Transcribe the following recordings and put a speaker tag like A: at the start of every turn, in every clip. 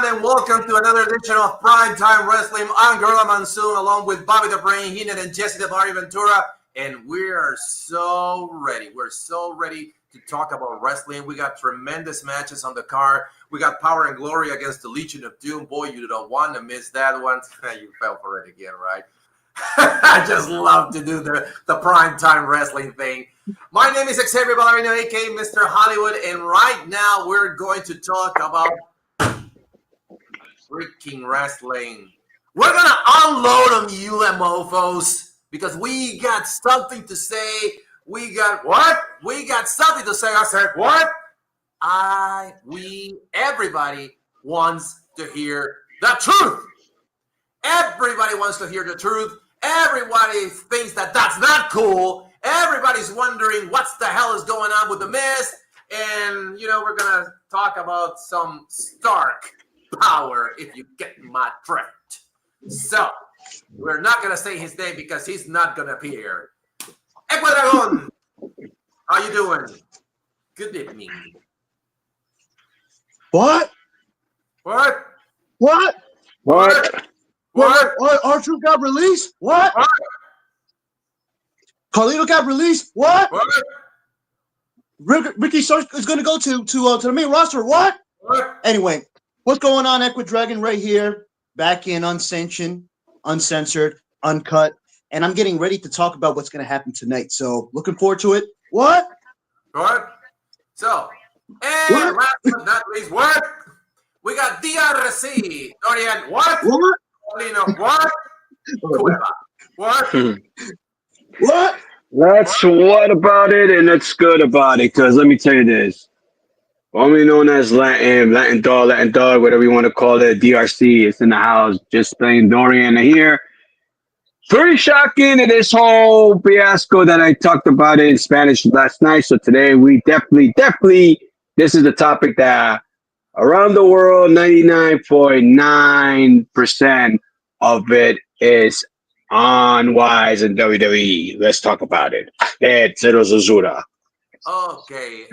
A: gentlemen, welcome to another edition of Primetime Wrestling. I'm Gorilla Monsoon, along with Bobby the Brain, Heenan, and Jesse the Barry Ventura, and we are so ready. We're so ready to talk about wrestling. We got tremendous matches on the card. We got Power and Glory against the Legion of Doom. Boy, you don't want to miss that one. You fell for it again, right? I just love to do the primetime wrestling thing. My name is Xavier Ballerino, a.k.a. Mr. Hollywood, and right now we're going to talk about freaking wrestling. We're going to unload on you mofos because we got something to say. We got what? We got something to say. I said, what? Everybody wants to hear the truth. Everybody wants to hear the truth. Everybody thinks that that's not cool. Everybody's wondering what the hell is going on with The Miz. And, we're going to talk about some Stark power, if you get my drift. So, we're not going to say his name because he's not going to appear. Ecuador, how you doing? Good evening.
B: What?
A: What?
B: What?
A: What?
B: What? R-Truth got released? What? Carlito got released? What? Ricky Stark is going to go to the main roster? What? Anyway, what's going on? Equadragon right here, back in unsanctioned, uncensored, uncut, and I'm getting ready to talk about what's going to happen tonight. So, looking forward to it. What?
A: So, and last but not least, what? We got DRC. Dorian, what? What? What?
B: What?
C: That's what about it, and that's good about it, because let me tell you this. Only known as Latin dog, whatever you want to call it, DRC is in the house, just playing Dorian here. Pretty shocking to this whole fiasco that I talked about in Spanish last night. So today we definitely, this is the topic that around the world, 99.9% of it is unwise in WWE. Let's talk about it. Zero Zazura.
A: Okay.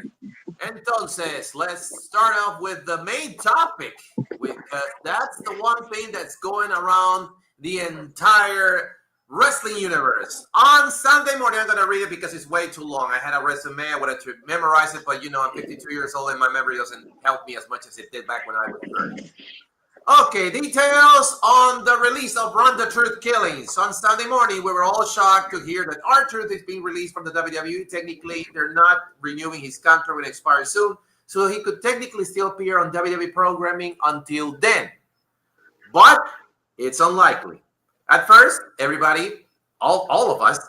A: Entonces, let's start off with the main topic, because that's the one thing that's going around the entire wrestling universe. On Sunday morning, I'm going to read it because it's way too long. I had a resume. I wanted to memorize it, but I'm 52 years old and my memory doesn't help me as much as it did back when I was 30. Okay, details on the release of Run the Truth Killings. On Sunday morning, we were all shocked to hear that R-Truth is being released from the WWE. Technically, they're not renewing his contract, will expire soon, so he could technically still appear on WWE programming until then. But it's unlikely. At first, everybody, all of us,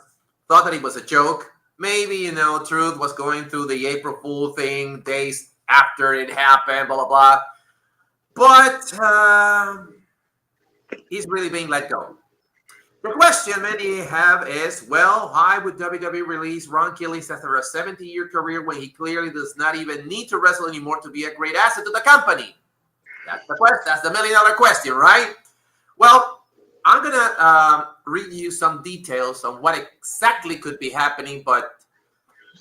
A: thought that it was a joke. Maybe, Truth was going through the April Fool thing days after it happened, blah, blah, blah. But he's really being let go. The question many have is, why would WWE release Ron Killings after a 70-year career when he clearly does not even need to wrestle anymore to be a great asset to the company? That's the question. That's the million-dollar question, right? Well, I'm going to read you some details on what exactly could be happening, but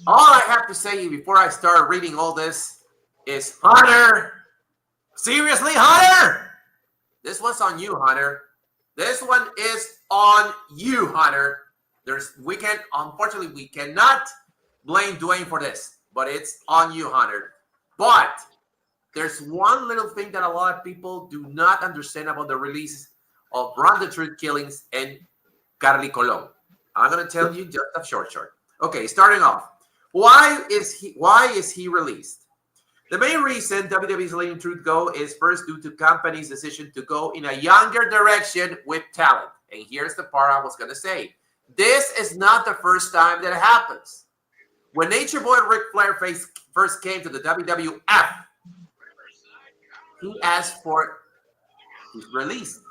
A: all I have to say before I start reading all this is, Hunter, seriously, Hunter? This one's on you, Hunter. This one is on you, Hunter. Unfortunately, we cannot blame Dwayne for this, but it's on you, Hunter. But there's one little thing that a lot of people do not understand about the release of Run the Truth Killings and Carly Colon. I'm going to tell you just a short. Okay, starting off. Why is he released? The main reason WWE is letting Truth go is first due to company's decision to go in a younger direction with talent. And here's the part I was going to say. This is not the first time that it happens. When Nature Boy Ric Flair first came to the WWF, he asked for his release.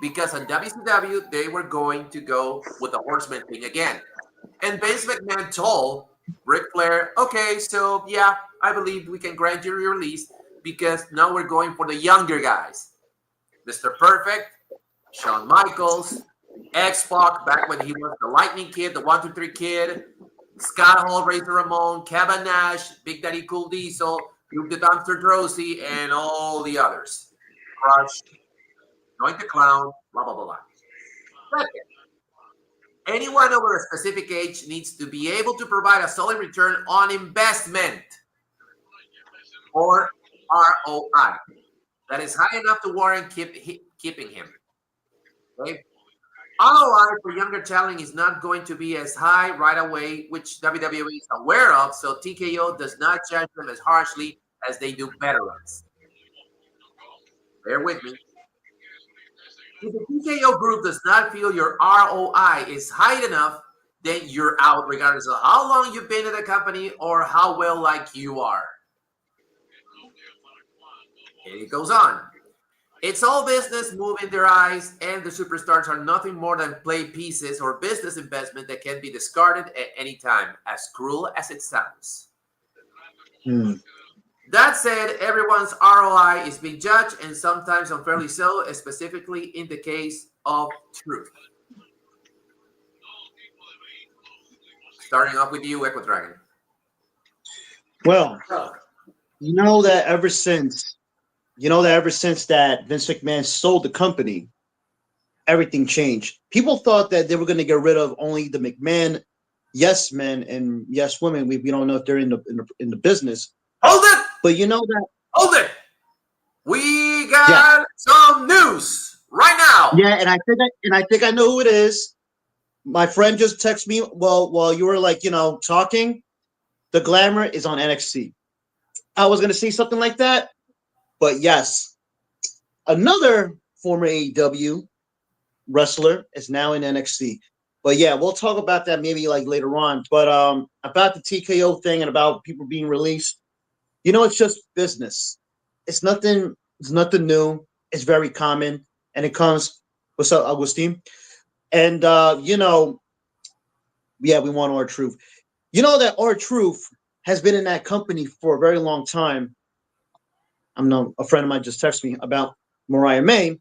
A: Because on WCW, they were going to go with the Horseman thing again. And Vince McMahon told Ric Flair, okay, so yeah, I believe we can grant you your release because now we're going for the younger guys. Mr. Perfect, Shawn Michaels, X-Pac back when he was the Lightning Kid, the 1-2-3 Kid, Scott Hall, Razor Ramon, Kevin Nash, Big Daddy Cool Diesel, Duke the Dumpster Drosy, and all the others. crush, join the clown, blah, blah, blah, blah. Second, anyone over a specific age needs to be able to provide a solid return on investment, or ROI, that is high enough to warrant keeping him. Okay? ROI for younger talent is not going to be as high right away, which WWE is aware of, so TKO does not judge them as harshly as they do veterans. Bear with me. If the TKO group does not feel your ROI is high enough, then you're out, regardless of how long you've been at the company or how well liked you are. And it goes on. It's all business, move in their eyes, and the superstars are nothing more than play pieces or business investment that can be discarded at any time, as cruel as it sounds. That said, everyone's ROI is being judged, and sometimes unfairly so, specifically in the case of truth. Starting off with you, Equadragon.
B: Well, you know that ever since that Vince McMahon sold the company, everything changed. People thought that they were going to get rid of only the McMahon yes men and yes women. We don't know if they're in the business.
A: Hold it!
B: But you know that.
A: Hold it! We got some news right now.
B: Yeah, and I think I know who it is. My friend just texted me while you were talking. The Glamour is on NXT. I was going to say something like that. But yes, another former AEW wrestler is now in NXT. But yeah, we'll talk about that maybe later on. But about the TKO thing and about people being released, it's just business. It's nothing new. It's very common. And it comes, what's up, Augustine? And we want R-Truth. You know that R-Truth has been in that company for a very long time. A friend of mine just texted me about Mariah May.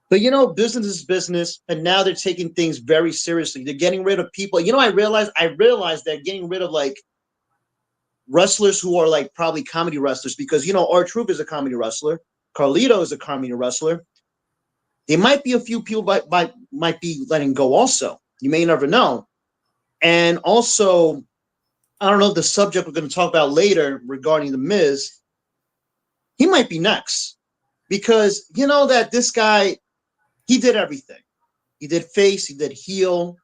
B: But business is business, and now they're taking things very seriously. They're getting rid of people. I realized they're getting rid of wrestlers who are probably comedy wrestlers, because R-Truth is a comedy wrestler, Carlito is a comedy wrestler. There might be a few people might be letting go also. You may never know. And also, I don't know the subject we're going to talk about later regarding The Miz. He might be next, because that this guy, he did everything. He did face, he did heel,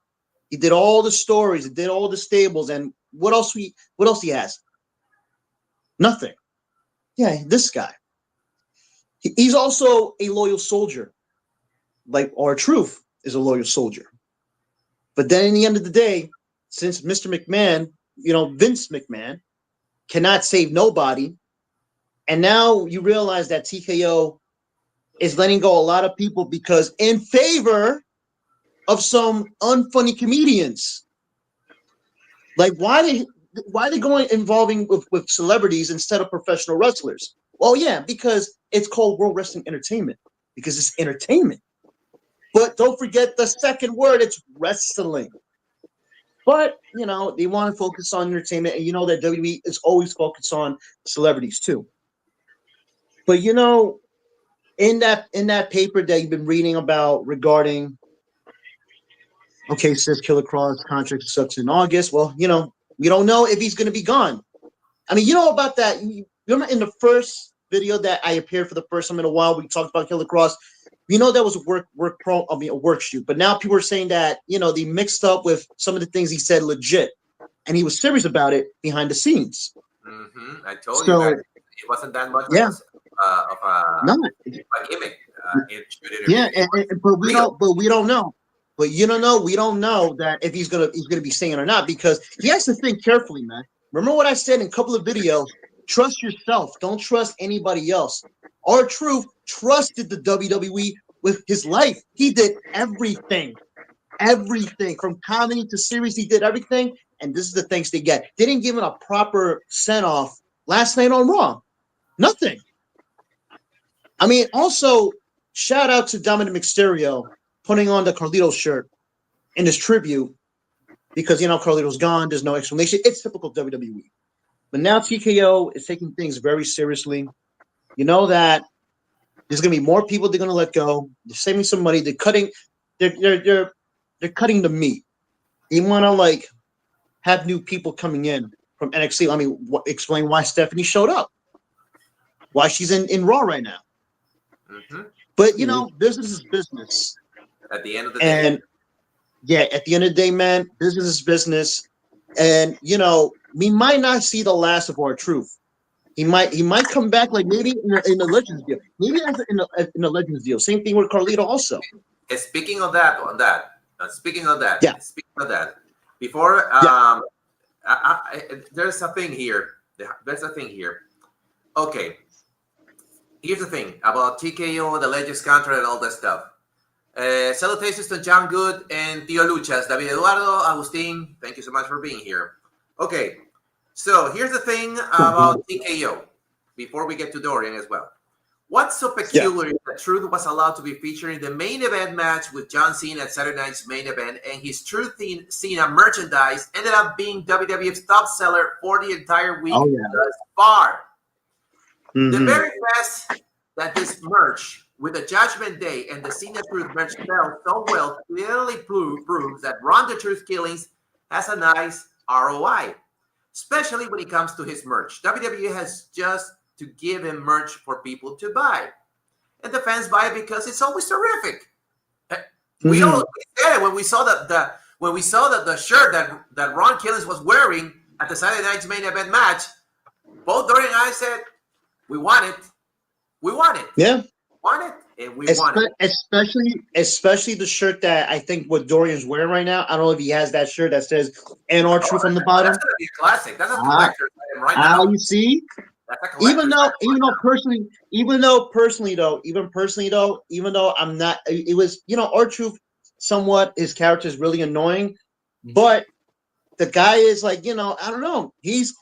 B: he did all the stories, he did all the stables, and what else he has? Nothing. Yeah, this guy. He's also a loyal soldier, like R-Truth is a loyal soldier. But then in the end of the day, since Mr. McMahon, Vince McMahon, cannot save nobody, and now you realize that TKO is letting go a lot of people because in favor of some unfunny comedians. Why are they going involving with celebrities instead of professional wrestlers? Well, yeah, because it's called World Wrestling Entertainment, because it's entertainment. But don't forget the second word, it's wrestling. But, they want to focus on entertainment, and that WWE is always focused on celebrities too. But in that paper that you've been reading about regarding, okay, says Killer Cros's contract sucks in August. Well, we don't know if he's going to be gone. I mean, about that. You remember in the first video that I appeared for the first time in a while, we talked about Killer Cross. That was a work shoot. But now people are saying that they mixed up with some of the things he said legit, and he was serious about it behind the scenes.
A: Mm-hmm. I told you that it wasn't that much.
B: Yeah.
A: Of a gimmick.
B: But we don't know. But we don't know that if he's gonna be saying it or not, because he has to think carefully, man. Remember what I said in a couple of videos? Trust yourself. Don't trust anybody else. R-Truth trusted the WWE with his life. He did everything from comedy to series. He did everything, and this is the thanks they get. They didn't give him a proper send off last night on Raw. Nothing. I mean, also, shout out to Dominic Mysterio putting on the Carlito shirt in his tribute, because, Carlito's gone. There's no explanation. It's typical WWE. But now TKO is taking things very seriously. That There's gonna be more people they're gonna let go. They're saving some money. They're cutting. They're cutting the meat. They want to like have new people coming in from NXT. I mean, explain why Stephanie showed up, why she's in Raw right now.
A: Mm-hmm.
B: But you know, business is business.
A: At the end of the day,
B: and yeah, at the end of the day, man, business is business. And you know, we might not see the last of R-Truth. He might come back like maybe in the Legends deal, maybe in the Legends deal. Same thing with Carlito also.
A: Speaking of that, speaking of that, before there's a thing here. There's a thing here. Okay, here's the thing about TKO, the Legends contract, and all that stuff. Salutations to John Good and Tio Luchas, David Eduardo, Agustin. Thank you so much for being here. Okay. So here's the thing about TKO before we get to Dorian as well. What's so peculiar that Truth was allowed to be featured in the main event match with John Cena at Saturday night's main event, and his Truth Cena merchandise ended up being WWF's top seller for the entire week thus far. Mm-hmm. The very best that this merch with the Judgment Day and the Cena Truth merch sell so well clearly proves that Ron the Truth Killings has a nice ROI. Especially when it comes to his merch. WWE has just to give him merch for people to buy. And the fans buy it because it's always terrific. Mm-hmm. We all said it when we saw the shirt that Ron Killings was wearing at the Saturday night's main event match. Both Dorian and I said, we want it. We want it.
B: Yeah.
A: Want it. And we want it.
B: Especially the shirt that I think what Dorian's wearing right now. I don't know if he has that shirt that says "And R-Truth" on the bottom.
A: That's gonna be a classic. That's a collector's item right now.
B: You see? Even though personally though, I'm not. It was R-Truth. Somewhat his character is really annoying, but the guy is like I don't know. He's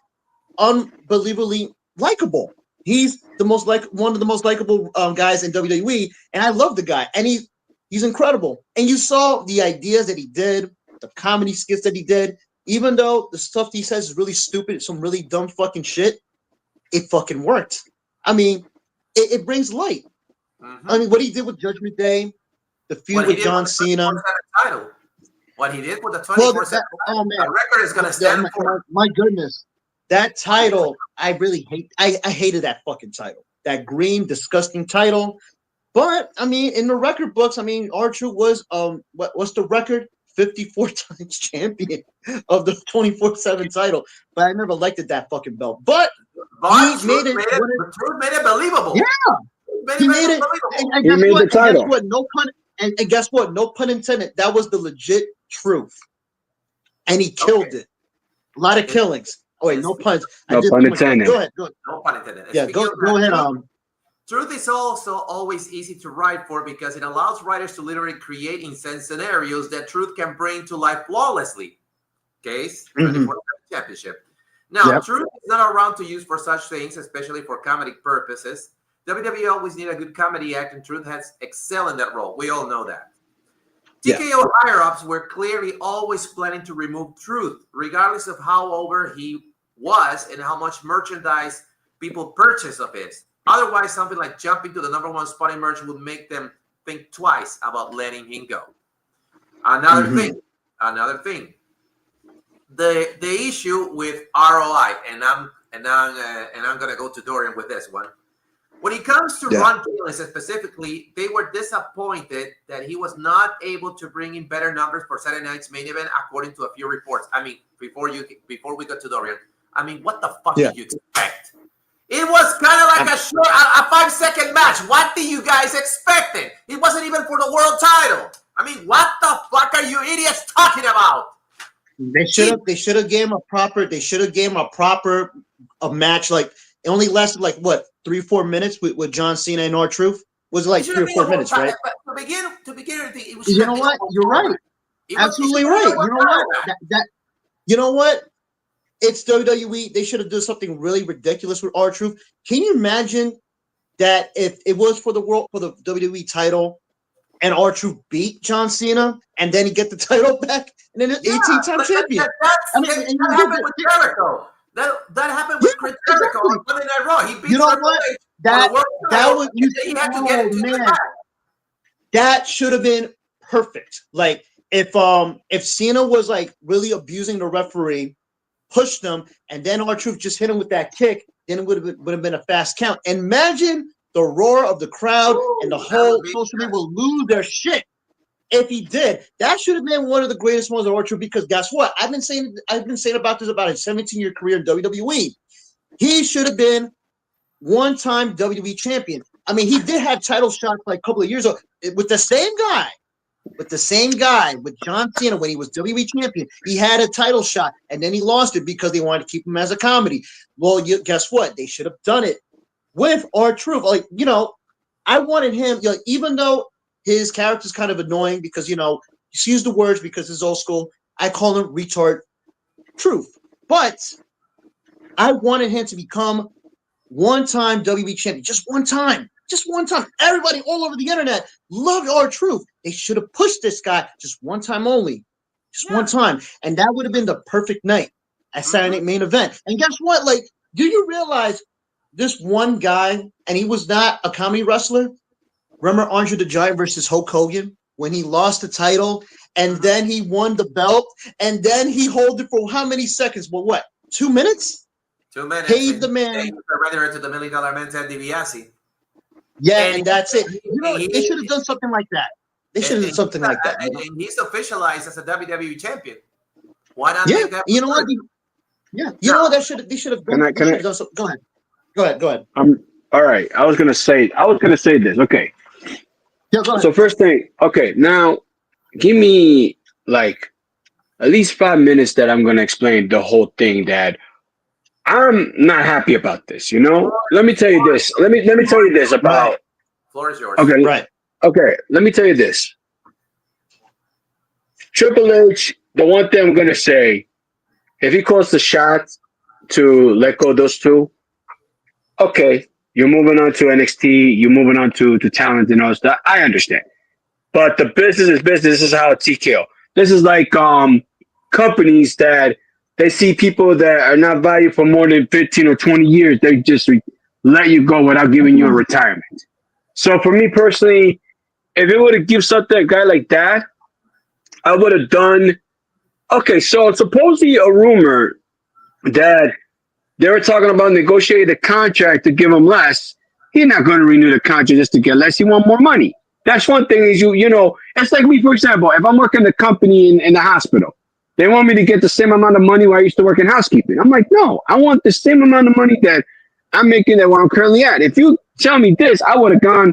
B: unbelievably likable. He's one of the most likable guys in WWE, and I love the guy. And he's incredible. And you saw the ideas that he did, the comedy skits that he did. Even though the stuff he says is really stupid, some really dumb fucking shit, it fucking worked. I mean, it brings light. Mm-hmm. I mean, what he did with Judgment Day, the feud with John Cena.
A: What he did with the 24/7 the record is going to stand for.
B: My goodness. That title, I really hate. I hated that fucking title. That green, disgusting title. But I mean, in the record books, I mean, R-Truth was what's the record? 54 times champion of the 24/7 title. But I never liked that fucking belt. But he made it
A: believable.
B: Yeah, he made it. And
C: he made the title.
B: And guess what? No pun intended. That was the legit truth, and he killed it. A lot of killings. Oh wait, no puns.
C: No pun intended.
B: Go ahead.
A: No pun intended.
B: Yeah, go ahead.
A: Truth is also always easy to write for because it allows writers to literally create intense scenarios that Truth can bring to life flawlessly. Case 24/7 championship. Now, Truth is not around to use for such things, especially for comedic purposes. WWE always need a good comedy act, and Truth has excelled in that role. We all know that. TKO higher-ups were clearly always planning to remove Truth, regardless of how over he was and how much merchandise people purchase of his. Otherwise, something like jumping to the #1 spot in merch would make them think twice about letting him go. Another thing. The issue with ROI, and I'm gonna go to Dorian with this one. When it comes to Ron Killings specifically, they were disappointed that he was not able to bring in better numbers for Saturday night's main event, according to a few reports. I mean, before we go to Dorian, I mean, what the fuck did you expect? It was kind of like a 5-second match. What do you guys expected? It wasn't even for the world title. I mean, what the fuck are you idiots talking about?
B: They should have gave him a proper match. Like it only lasted like what 3-4 minutes with John Cena and R-Truth. Was it like 3 or 4 minutes, right?
A: To begin, it was.
B: You know what? You're right. Absolutely right. You know what? You know what? It's WWE. They should have done something really ridiculous with R-Truth. Can you imagine that if it was for the WWE title and R-Truth beat John Cena and then he get the title back and then 18-time champion?
A: That happened with Jericho. That happened with Chris Jericho on Monday Night Raw. He beat
B: you know what? that
A: world
B: that
A: title,
B: was you.
A: he had to get
B: Oh
A: it to the
B: man,
A: back.
B: that should have been perfect. Like if Cena was like really abusing the referee, pushed him, and then R-Truth just hit him with that kick, then it would have been a fast count. And imagine the roar of the crowd and the whole social media will lose their shit if he did. That should have been one of the greatest moments of R-Truth, because guess what? I've been saying about this about his 17-year career in WWE. He should have been one-time WWE champion. I mean, he did have title shots like a couple of years ago with the same guy. With John Cena when he was WWE champion. He had a title shot, and then he lost it because they wanted to keep him as a comedy. Well, guess what? They should have done it with R-Truth. Like, I wanted him, even though his character's kind of annoying because, excuse the words because it's old school, I call him retard truth. But I wanted him to become one-time WWE champion. Just one time. Everybody all over the internet loved R-Truth. They should have pushed this guy just one time only. Just one time. And that would have been the perfect night at Saturday Night Main Event. And guess what? Like, do you realize this one guy, and he was not a comedy wrestler? Remember Andre the Giant versus Hulk Hogan when he lost the title and then he won the belt and then he held it for how many seconds? Well, what? 2 minutes?
A: 2 minutes.
B: Paid the man.
A: Surrender to the $1 Million Man Ted DiBiase.
B: Yeah, and that's it. They should have done something like that. They should have done something like that.
A: And he's officialized as a WWE champion. Why not?
B: Yeah,
A: make that
B: you know what? Yeah, you know what? They should have done. Done so, go ahead.
C: All right. I was gonna say this. Okay.
B: Yeah, go ahead.
C: So first thing, okay. Now, give me like at least 5 minutes that I'm gonna explain the whole thing. That I'm not happy about this. Let me tell you this. Let me tell you this about.
A: Right. Floor is yours.
C: Okay.
B: Right.
C: Okay. Let me tell you this. Triple H. The one thing I'm gonna say, if he calls the shot to let go of those two, okay, you're moving on to NXT. You're moving on to talent and all stuff. I understand, but the business is business. This is how it's TKO. This is like companies that. They see people that are not valued for more than 15 or 20 years. They just let you go without giving you a retirement. So for me personally, if it would have given something to a guy like that, I would have done. Okay, so it's supposedly a rumor that they were talking about negotiating the contract to give him less. He's not going to renew the contract just to get less. He want more money. That's one thing is it's like me, for example, if I'm working in a company in the hospital. They want me to get the same amount of money where I used to work in housekeeping. I'm like, no, I want the same amount of money that I'm making at where I'm currently at. If you tell me this, I would have gone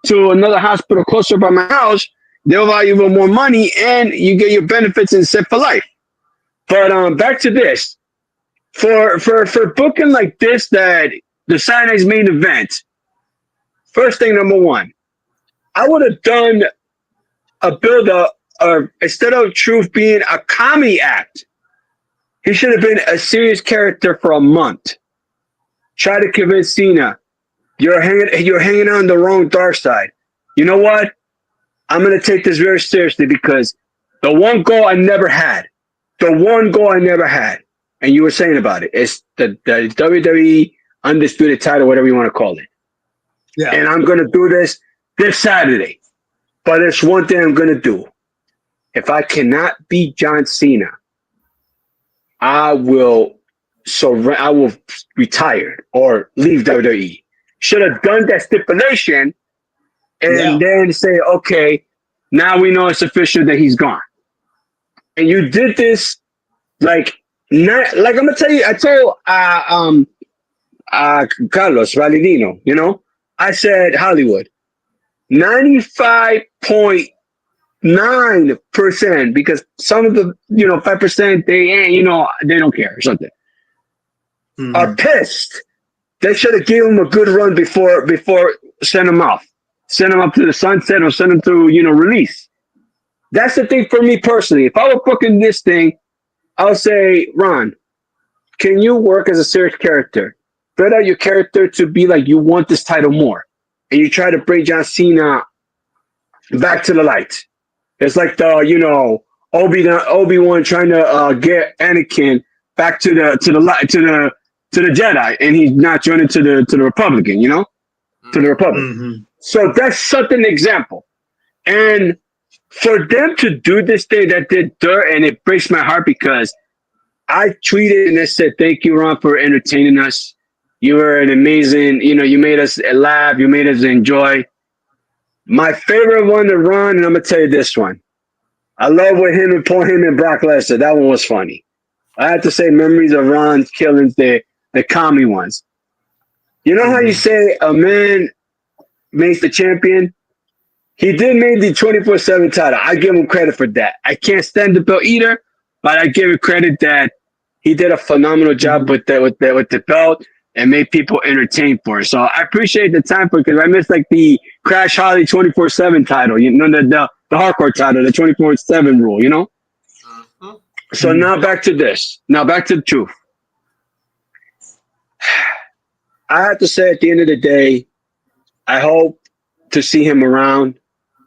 C: to another hospital closer by my house. They'll value even more money, and you get your benefits and set for life. But back to this. For booking like this, that the Saturday's Main Event, first thing, number one, I would have done a build-up. Instead of Truth being a comedy act, he should have been a serious character for a month. Try to convince Cena, you're hanging on the wrong dark side. You know what? I'm going to take this very seriously because the one goal I never had, and you were saying about it, is the WWE Undisputed title, whatever you want to call it. Yeah. And I'm going to do this Saturday. But there's one thing I'm going to do. If I cannot beat John Cena, I will retire or leave WWE. Should have done that stipulation and then say, okay, now we know it's official that he's gone. And you did this I'm gonna tell you, I told Carlos Validino, I said Hollywood, 95.9%, because some of the 5% they don't care or something, are pissed. They should have given him a good run before send him off. Send him up to the sunset or send him to release. That's the thing for me personally. If I were booking this thing, I'll say, Ron, can you work as a serious character? Build out your character to be like you want this title more. And you try to bring John Cena back to the light. It's like the, Obi-Wan trying to get Anakin back to the light, to the Jedi, and he's not joining to the Republican, to the Republic.
B: Mm-hmm.
C: So that's such an example. And for them to do this thing that did dirt, and it breaks my heart because I tweeted and I said, thank you, Ron, for entertaining us. You were an amazing, you made us laugh. You made us enjoy. My favorite one to run, and I'm going to tell you this one. I love with him and Brock Lesnar. That one was funny. I have to say memories of Ron's killings, the commie ones. You know how you say a man makes the champion? He did make the 24/7 title. I give him credit for that. I can't stand the belt either, but I give him credit that he did a phenomenal job with the belt and made people entertained for it. So I appreciate the time for it because I missed like the Crash Holly 24/7 title, the hardcore title, the 24/7 rule, So now back to this. Now back to the truth. I have to say at the end of the day, I hope to see him around.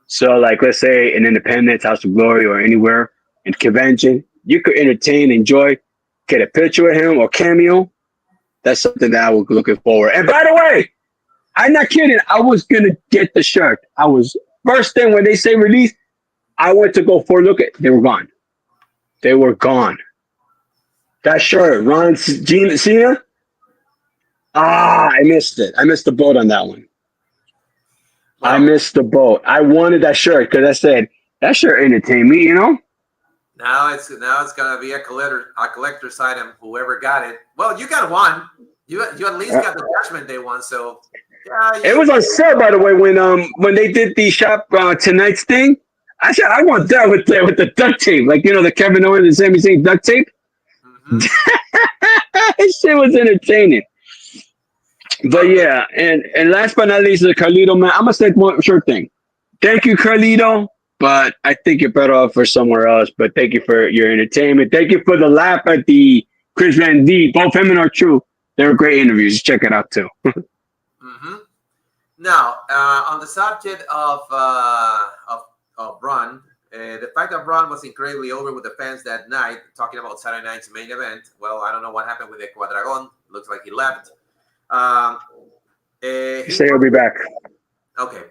C: So, like, let's say in Independence, House of Glory, or anywhere in convention, you could entertain, enjoy, get a picture with him or cameo. That's something that I was looking forward. And by the way, I'm not kidding. I was gonna get the shirt. I was first thing when they say release, I went to go for a look at. They were gone. They were gone. That shirt, Ron Cena. I missed it. I missed the boat on that one. I missed the boat. I wanted that shirt because I said that shirt entertained me.
A: Now it's gonna be a collector's item. Whoever got it, well, you got one. You at least got the Judgment Day one. So
C: it was on sale, by the way, when they did the shop tonight's thing. I said I want that with the duct tape, like the Kevin Owens and Sami Zayn duct tape. This shit was entertaining. But yeah, and last but not least, the Carlito, man. I'm gonna say one short thing. Thank you, Carlito. But I think you're better off for somewhere else. But thank you for your entertainment. Thank you for the laugh at the Chris Van D. Both him and R-Truth. They were great interviews. Check it out too.
A: Now, on the subject of Braun, the fact that Braun was incredibly over with the fans that night, talking about Saturday night's main event. Well, I don't know what happened with the Quadragon. Looks like he left.
C: He said he'll be back.
A: Okay.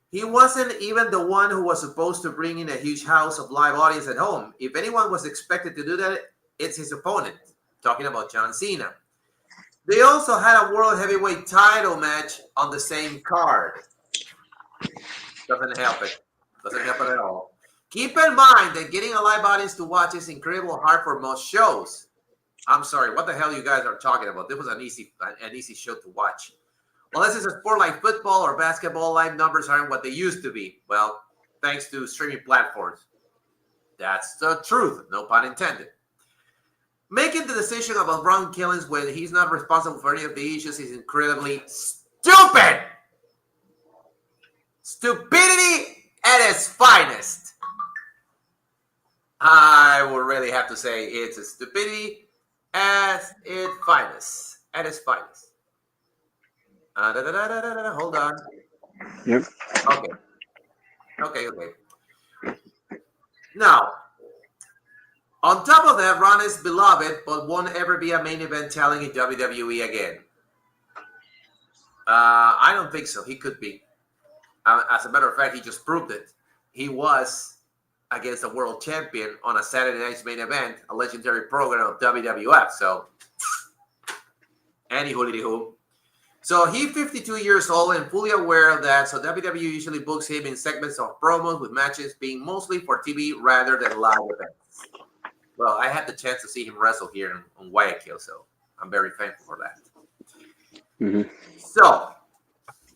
A: He wasn't even the one who was supposed to bring in a huge house of live audience at home. If anyone was expected to do that, it's his opponent. Talking about John Cena. They also had a World Heavyweight title match on the same card. Doesn't help it. Doesn't help it at all. Keep in mind that getting a live audience to watch is incredibly hard for most shows. I'm sorry, what the hell you guys are talking about? This was an easy show to watch. Unless it's a sport like football or basketball, live numbers aren't what they used to be. Well, thanks to streaming platforms. That's the truth, no pun intended. Making the decision about Braun killings when he's not responsible for any of the issues is incredibly stupid. Stupidity at its finest. I would really have to say it's a stupidity at its finest. At its finest. Hold on.
C: Yep.
A: Okay. Now, on top of that, Ron is beloved, but won't ever be a main event talent in WWE again. I don't think so. He could be. As a matter of fact, he just proved it. He was against a world champion on a Saturday night's main event, a legendary program of WWF. So, anywho. So he's 52 years old and fully aware of that. So WWE usually books him in segments of promos with matches being mostly for TV rather than live events. Well, I had the chance to see him wrestle here on Guayaquil, so I'm very thankful for that. So,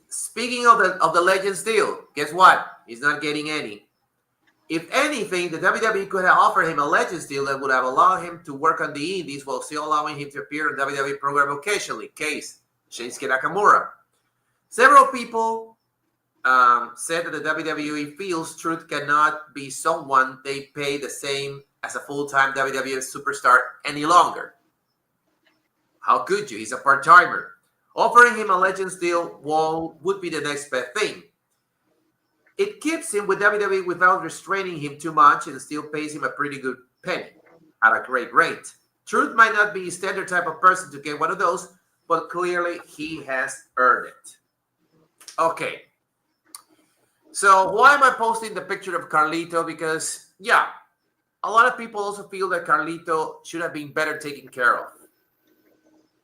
A: speaking of the Legends deal, guess what? He's not getting any. If anything, the WWE could have offered him a Legends deal that would have allowed him to work on the Indies while still allowing him to appear on WWE program occasionally. Case Shinsuke Nakamura. Several people said that the WWE feels Truth cannot be someone they pay the same as a full-time WWE superstar any longer. How could you? He's a part-timer. Offering him a Legends deal would be the next best thing. It keeps him with WWE without restraining him too much and still pays him a pretty good penny at a great rate. Truth might not be a standard type of person to get one of those, but clearly he has earned it. Okay. So why am I posting the picture of Carlito? Because, yeah, a lot of people also feel that Carlito should have been better taken care of.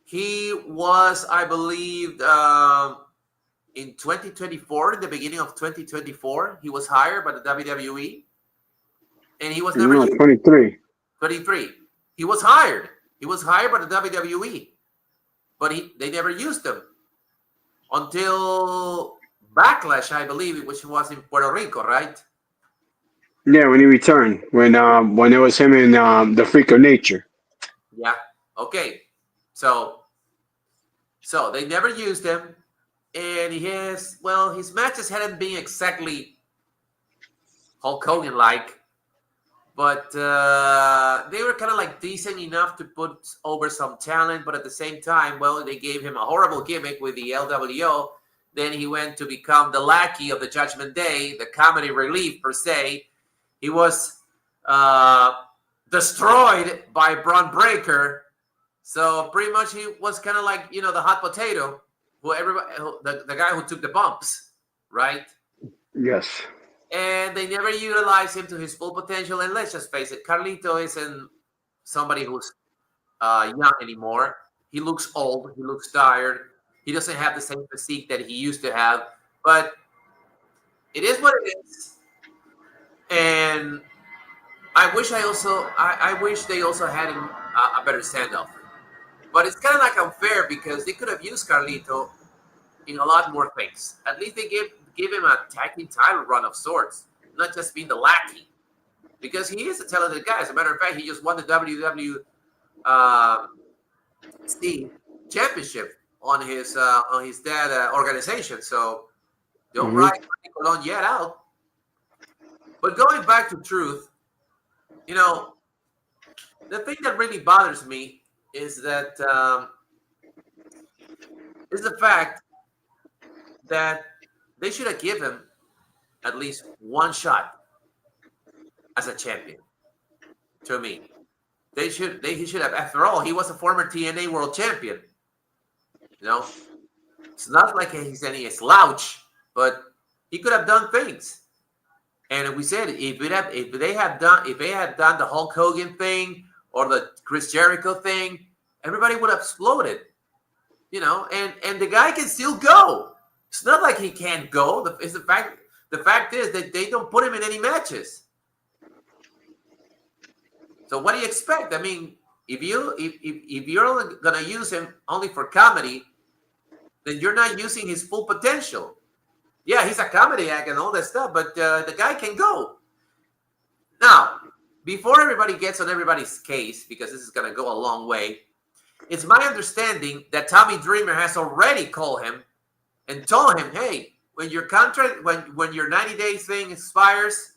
A: He was, I believe, in 2024, in the beginning of 2024, he was hired by the WWE, and he was never
C: No,
A: used.
C: 23.
A: 23. He was hired. He was hired by the WWE, but they never used him until Backlash, I believe, which was in Puerto Rico, right?
C: Yeah, when he returned, when it was him and the Freak of Nature.
A: Yeah. Okay. So they never used him, and his matches hadn't been exactly Hulk Hogan like, but they were kind of like decent enough to put over some talent. But at the same time, well, they gave him a horrible gimmick with the LWO. Then he went to become the lackey of the Judgment Day, the comedy relief per se. He was destroyed by Braun Breaker. So pretty much he was kind of like, the hot potato, the guy who took the bumps, right?
C: Yes.
A: And they never utilized him to his full potential. And let's just face it, Carlito isn't somebody who's young anymore. He looks old. He looks tired. He doesn't have the same physique that he used to have. But it is what it is. And I wish I wish they also had him a better send-off. But it's kind of like unfair because they could have used Carlito in a lot more things. At least they give him a tag team title run of sorts, not just being the lackey. Because he is a talented guy. As a matter of fact, he just won the WWC championship on his dad organization. So don't ride Colon yet out. But going back to truth, the thing that really bothers me is that is the fact that they should have given him at least one shot as a champion. To me, he should have. After all, he was a former TNA World Champion. It's not like he's any slouch, but he could have done things. And we said if they had done the Hulk Hogan thing or the Chris Jericho thing, everybody would have exploded. And the guy can still go. It's not like he can't go. The fact is that they don't put him in any matches. So what do you expect? I mean, if you're only gonna use him only for comedy, then you're not using his full potential. Yeah, he's a comedy act and all that stuff, but the guy can go. Now, before everybody gets on everybody's case, because this is gonna go a long way, it's my understanding that Tommy Dreamer has already called him and told him, hey, when your contract, when your 90-day thing expires,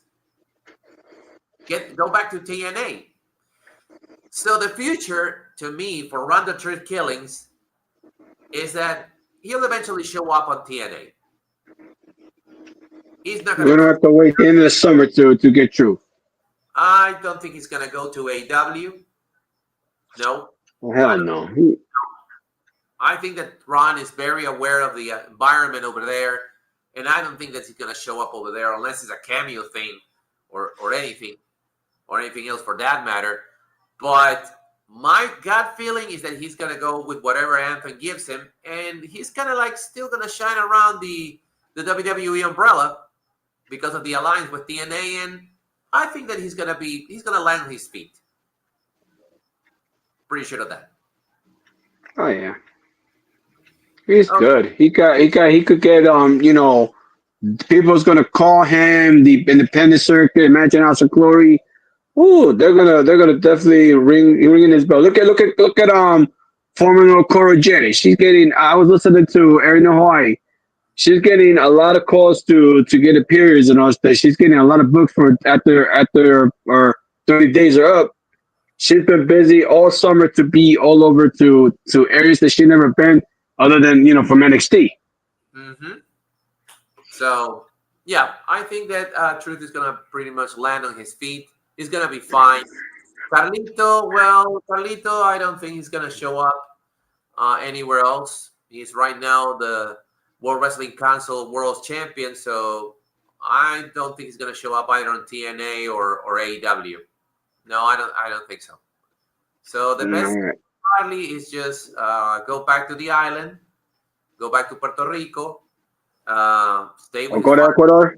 A: go back to TNA. So the future, to me, for Ronda Truth Killings is that he'll eventually show up on TNA. He's not going
C: We're gonna have to wait the end of the summer to get Truth.
A: I don't think he's going to go to AEW. No.
C: Oh, hell no.
A: I think that Ron is very aware of the environment over there, and I don't think that he's going to show up over there unless it's a cameo thing or anything else for that matter. But my gut feeling is that he's going to go with whatever Anthem gives him, and he's kind of like still going to shine around the WWE umbrella because of the alliance with TNA, and I think that he's going to land on his feet. Pretty sure of that.
C: Oh yeah. He's good. He could get people's gonna call him the independent circuit, Imagine House of Glory. Ooh, they're gonna definitely ringing his bell. Look at former Cora Jenny. She's getting. I was listening to Erin Hawaii. She's getting a lot of calls to get appearances and all that. She's getting a lot of books for after or 30 days are up. She's been busy all summer to be all over to areas that she never been, other than from NXT.
A: Mm-hmm. So yeah, I think that Truth is gonna pretty much land on his feet. He's gonna be fine. Carlito, I don't think he's gonna show up anywhere else. He's right now the World Wrestling Council World Champion, so I don't think he's going to show up either on TNA or AEW. No, I don't think so. So the best probably is just go back to the island, go back to Puerto Rico, stay with.
C: Go to Ecuador.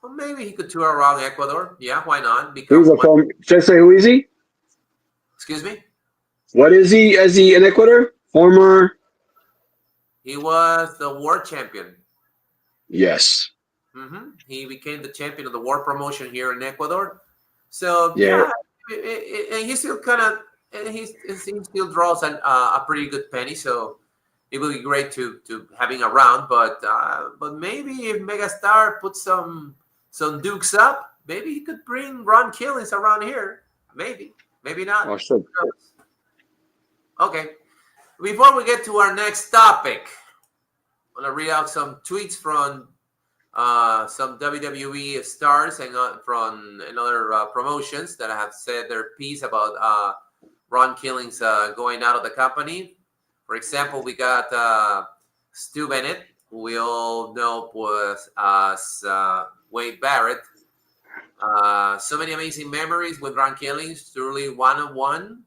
A: Well, maybe he could tour around Ecuador. Yeah, why not?
C: He's a former. Just say who is he?
A: Excuse me.
C: What is he? Is he in Ecuador? Former.
A: He was the world champion.
C: Yes.
A: He became the champion of the war promotion here in Ecuador. So yeah, and he still kind of he still draws a pretty good penny. So it would be great to have him around. But maybe if Megastar puts some dukes up, maybe he could bring Ron Killings around here. Maybe not.
C: Oh, sure.
A: Okay. Before we get to our next topic, I'm gonna read out some tweets from some WWE stars and from other promotions that have said their piece about Ron Killings going out of the company. For example, we got Stu Bennett, who we all know was as Wade Barrett. So many amazing memories with Ron Killings, truly one-on-one.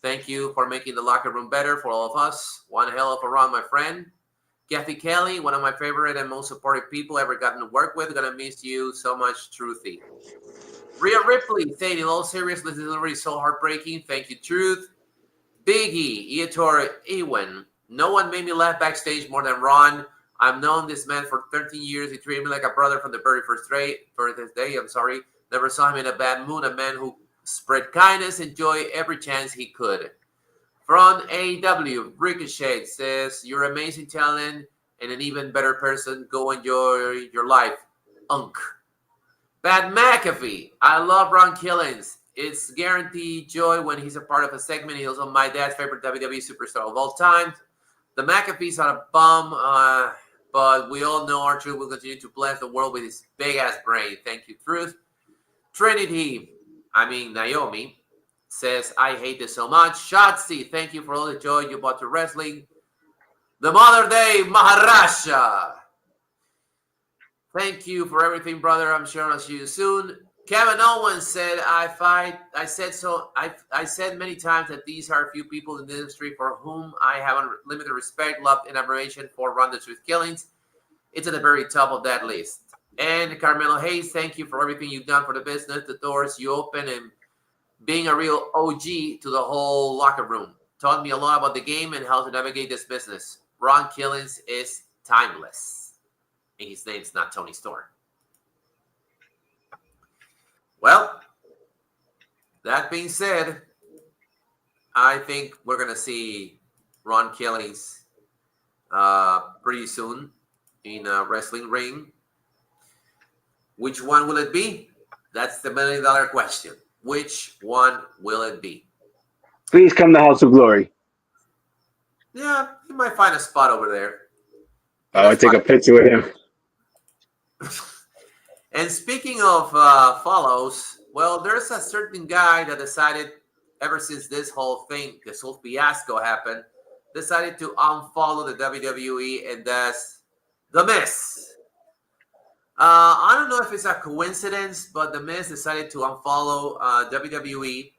A: Thank you for making the locker room better for all of us. One hell of a run, my friend. Kathy Kelly, one of my favorite and most supportive people ever gotten to work with. Gonna miss you so much, Truthy. Rhea Ripley saying, in all seriousness, this is already so heartbreaking. Thank you, Truth. Biggie, Iator Ewan. No one made me laugh backstage more than Ron. I've known this man for 13 years. He treated me like a brother from the very first day. Never saw him in a bad mood. A man who spread kindness and joy every chance he could. From AEW, Ricochet says, you're amazing talent and an even better person. Go enjoy your life. Unk. Pat McAfee, I love Ron Killings. It's guaranteed joy when he's a part of a segment. He's also my dad's favorite WWE superstar of all time. The McAfee's on a bum, but we all know R-Truth will continue to bless the world with his big-ass brain. Thank you, Truth. Naomi, says, I hate this so much. Shotzi, thank you for all the joy you brought to wrestling. The Mother Day Maharaja. Thank you for everything, brother. I'm sure I'll see you soon. Kevin Owens said, I said many times that these are a few people in the industry for whom I have unlimited respect, love, and admiration for Ron the Truth Killings. It's at the very top of that list. And Carmelo Hayes, thank you for everything you've done for the business, the doors you open, and being a real OG to the whole locker room. Taught me a lot about the game and how to navigate this business. Ron Killings is timeless. And his name's not Tony Storm. Well, that being said, I think we're going to see Ron Killings pretty soon in a wrestling ring. Which one will it be? That's the $1 million question. Which one will it be?
C: Please come to House of Glory.
A: Yeah, you might find a spot over there.
C: I would take a picture with him.
A: And speaking of follows, well, there's a certain guy that decided, ever since this whole fiasco happened, decided to unfollow the WWE, and that's The Miz. I don't know if it's a coincidence, but The Miz decided to unfollow WWE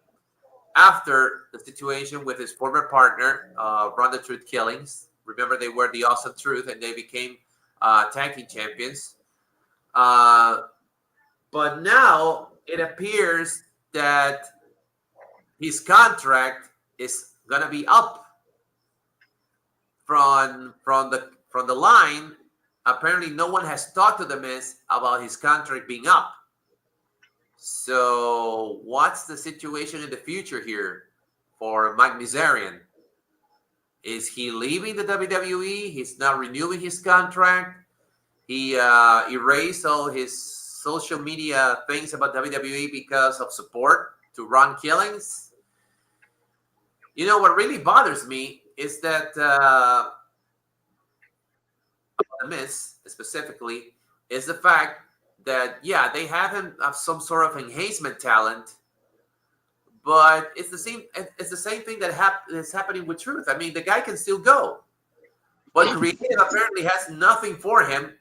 A: after the situation with his former partner, Ron the Truth Killings. Remember, they were the Awesome Truth, and they became tag team champions. But now it appears that his contract is gonna be up from the line. Apparently, no one has talked to The Miz about his contract being up. So, what's the situation in the future here for Mike Mizarian? Is he leaving the WWE? He's not renewing his contract. He erased all his social media things about WWE because of support to Ron Killings. You know, what really bothers me is that The Miz specifically is the fact that, yeah, they have him have some sort of enhancement talent, but it's the same thing that is happening with Truth. I mean, the guy can still go. But creative apparently has nothing for him.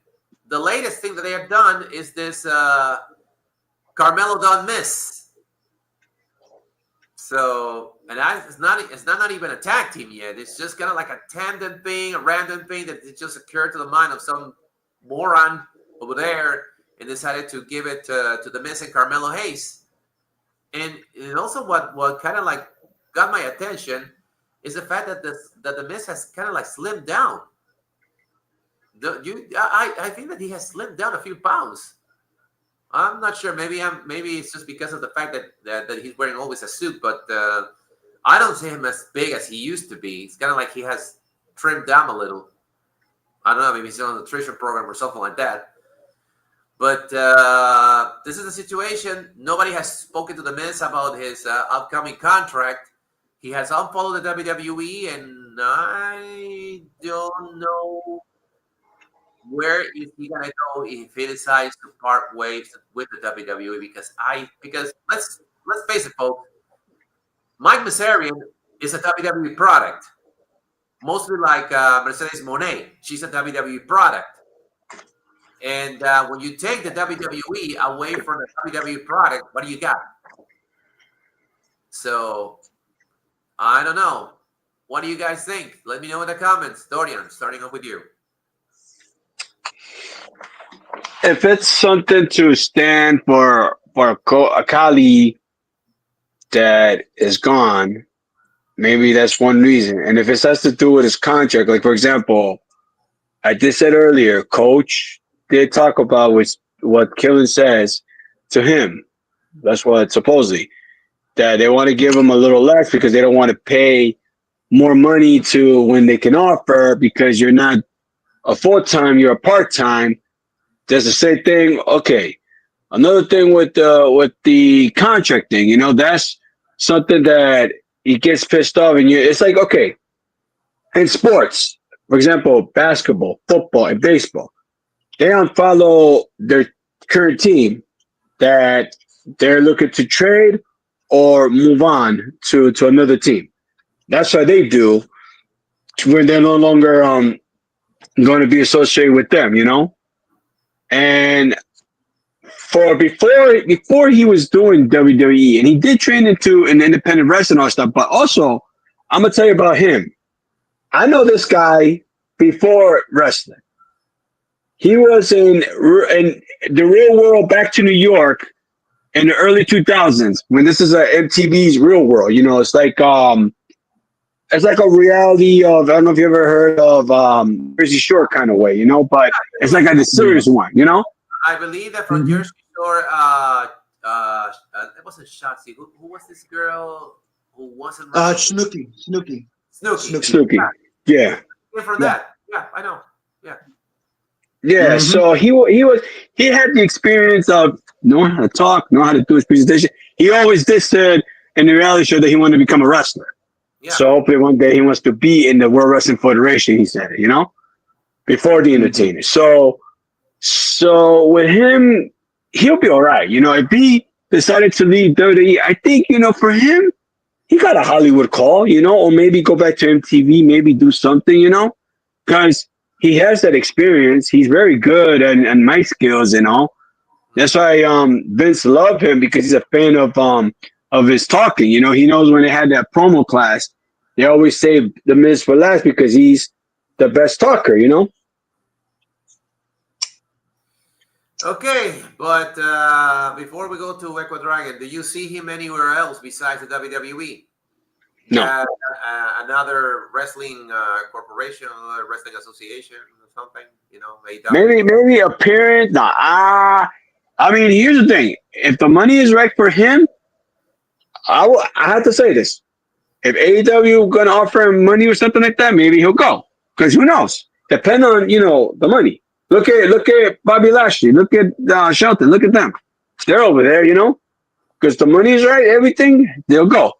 A: The latest thing that they have done is this Carmelo Don Miss. So, and it's not even a tag team yet. It's just kind of like a tandem thing, a random thing that it just occurred to the mind of some moron over there and decided to give it to the Miz and Carmelo Hayes. And also what kind of like got my attention is the fact that the Miz has kind of like slimmed down. I think that he has slimmed down a few pounds. I'm not sure. Maybe it's just because of the fact that he's wearing always a suit, but I don't see him as big as he used to be. It's kind of like he has trimmed down a little. I don't know. Maybe he's on a nutrition program or something like that. But this is the situation. Nobody has spoken to the Miz about his upcoming contract. He has unfollowed the WWE, and I don't know where is he gonna go if he decides to part ways with the WWE. Because let's face it, folks. Mike Mazarian is a WWE product, mostly like Mercedes Moné. She's a WWE product. And when you take the WWE away from the WWE product, what do you got? So, I don't know. What do you guys think? Let me know in the comments. Dorian, starting off with you.
C: If it's something to stand for a colleague that is gone, maybe that's one reason. And if it has to do with his contract, like for example, I just said earlier, Coach did talk about what Killen says to him. That's what supposedly that they want to give him a little less because they don't want to pay more money to when they can offer because you're not a full-time, you're a part-time. There's the same thing. Okay, another thing with the contract thing, that's something that he gets pissed off, and it's like, okay, in sports, for example, basketball, football, and baseball, they unfollow their current team that they're looking to trade or move on to another team. That's what they do when they're no longer going to be associated with them, And before he was doing WWE, and he did train into an independent wrestling and all stuff, but also I'm gonna tell you about him. I know this guy before wrestling. He was in the real world, back to New York in the early 2000s when this is MTV's Real World. It's like a reality of, I don't know if you ever heard of Jersey Shore kind of way, but it's like a serious one,
A: I believe that from Jersey Shore, it wasn't Shotzi. Who was this girl who wasn't?
B: Snooki.
C: Snooki. Yeah.
A: From that, yeah, I know. Yeah.
C: Yeah. Mm-hmm. So he had the experience of knowing how to talk, knowing how to do his presentation. He always did said in the reality show that he wanted to become a wrestler. Yeah. So hopefully one day he wants to be in the World Wrestling Federation. He said it, before the entertainer. So with him, he'll be all right. If he decided to leave WWE, I think, for him, he got a Hollywood call, or maybe go back to MTV, maybe do something, because he has that experience. He's very good at mic skills and all. That's why Vince loved him, because he's a fan of his talking. He knows when they had that promo class, they always save the Miz for last because he's the best talker,
A: Okay, but before we go to Ecuador, do you see him anywhere else besides the WWE?
C: No.
A: Another wrestling corporation, another wrestling association, or something.
C: Maybe appearance. Nah, I mean, here's the thing: if the money is right for him, I have to say this: if AEW gonna offer him money or something like that, maybe he'll go. Because who knows? Depend on the money. Look at Bobby Lashley. Look at Shelton. Look at them. They're over there, because the money's right. Everything, they'll go.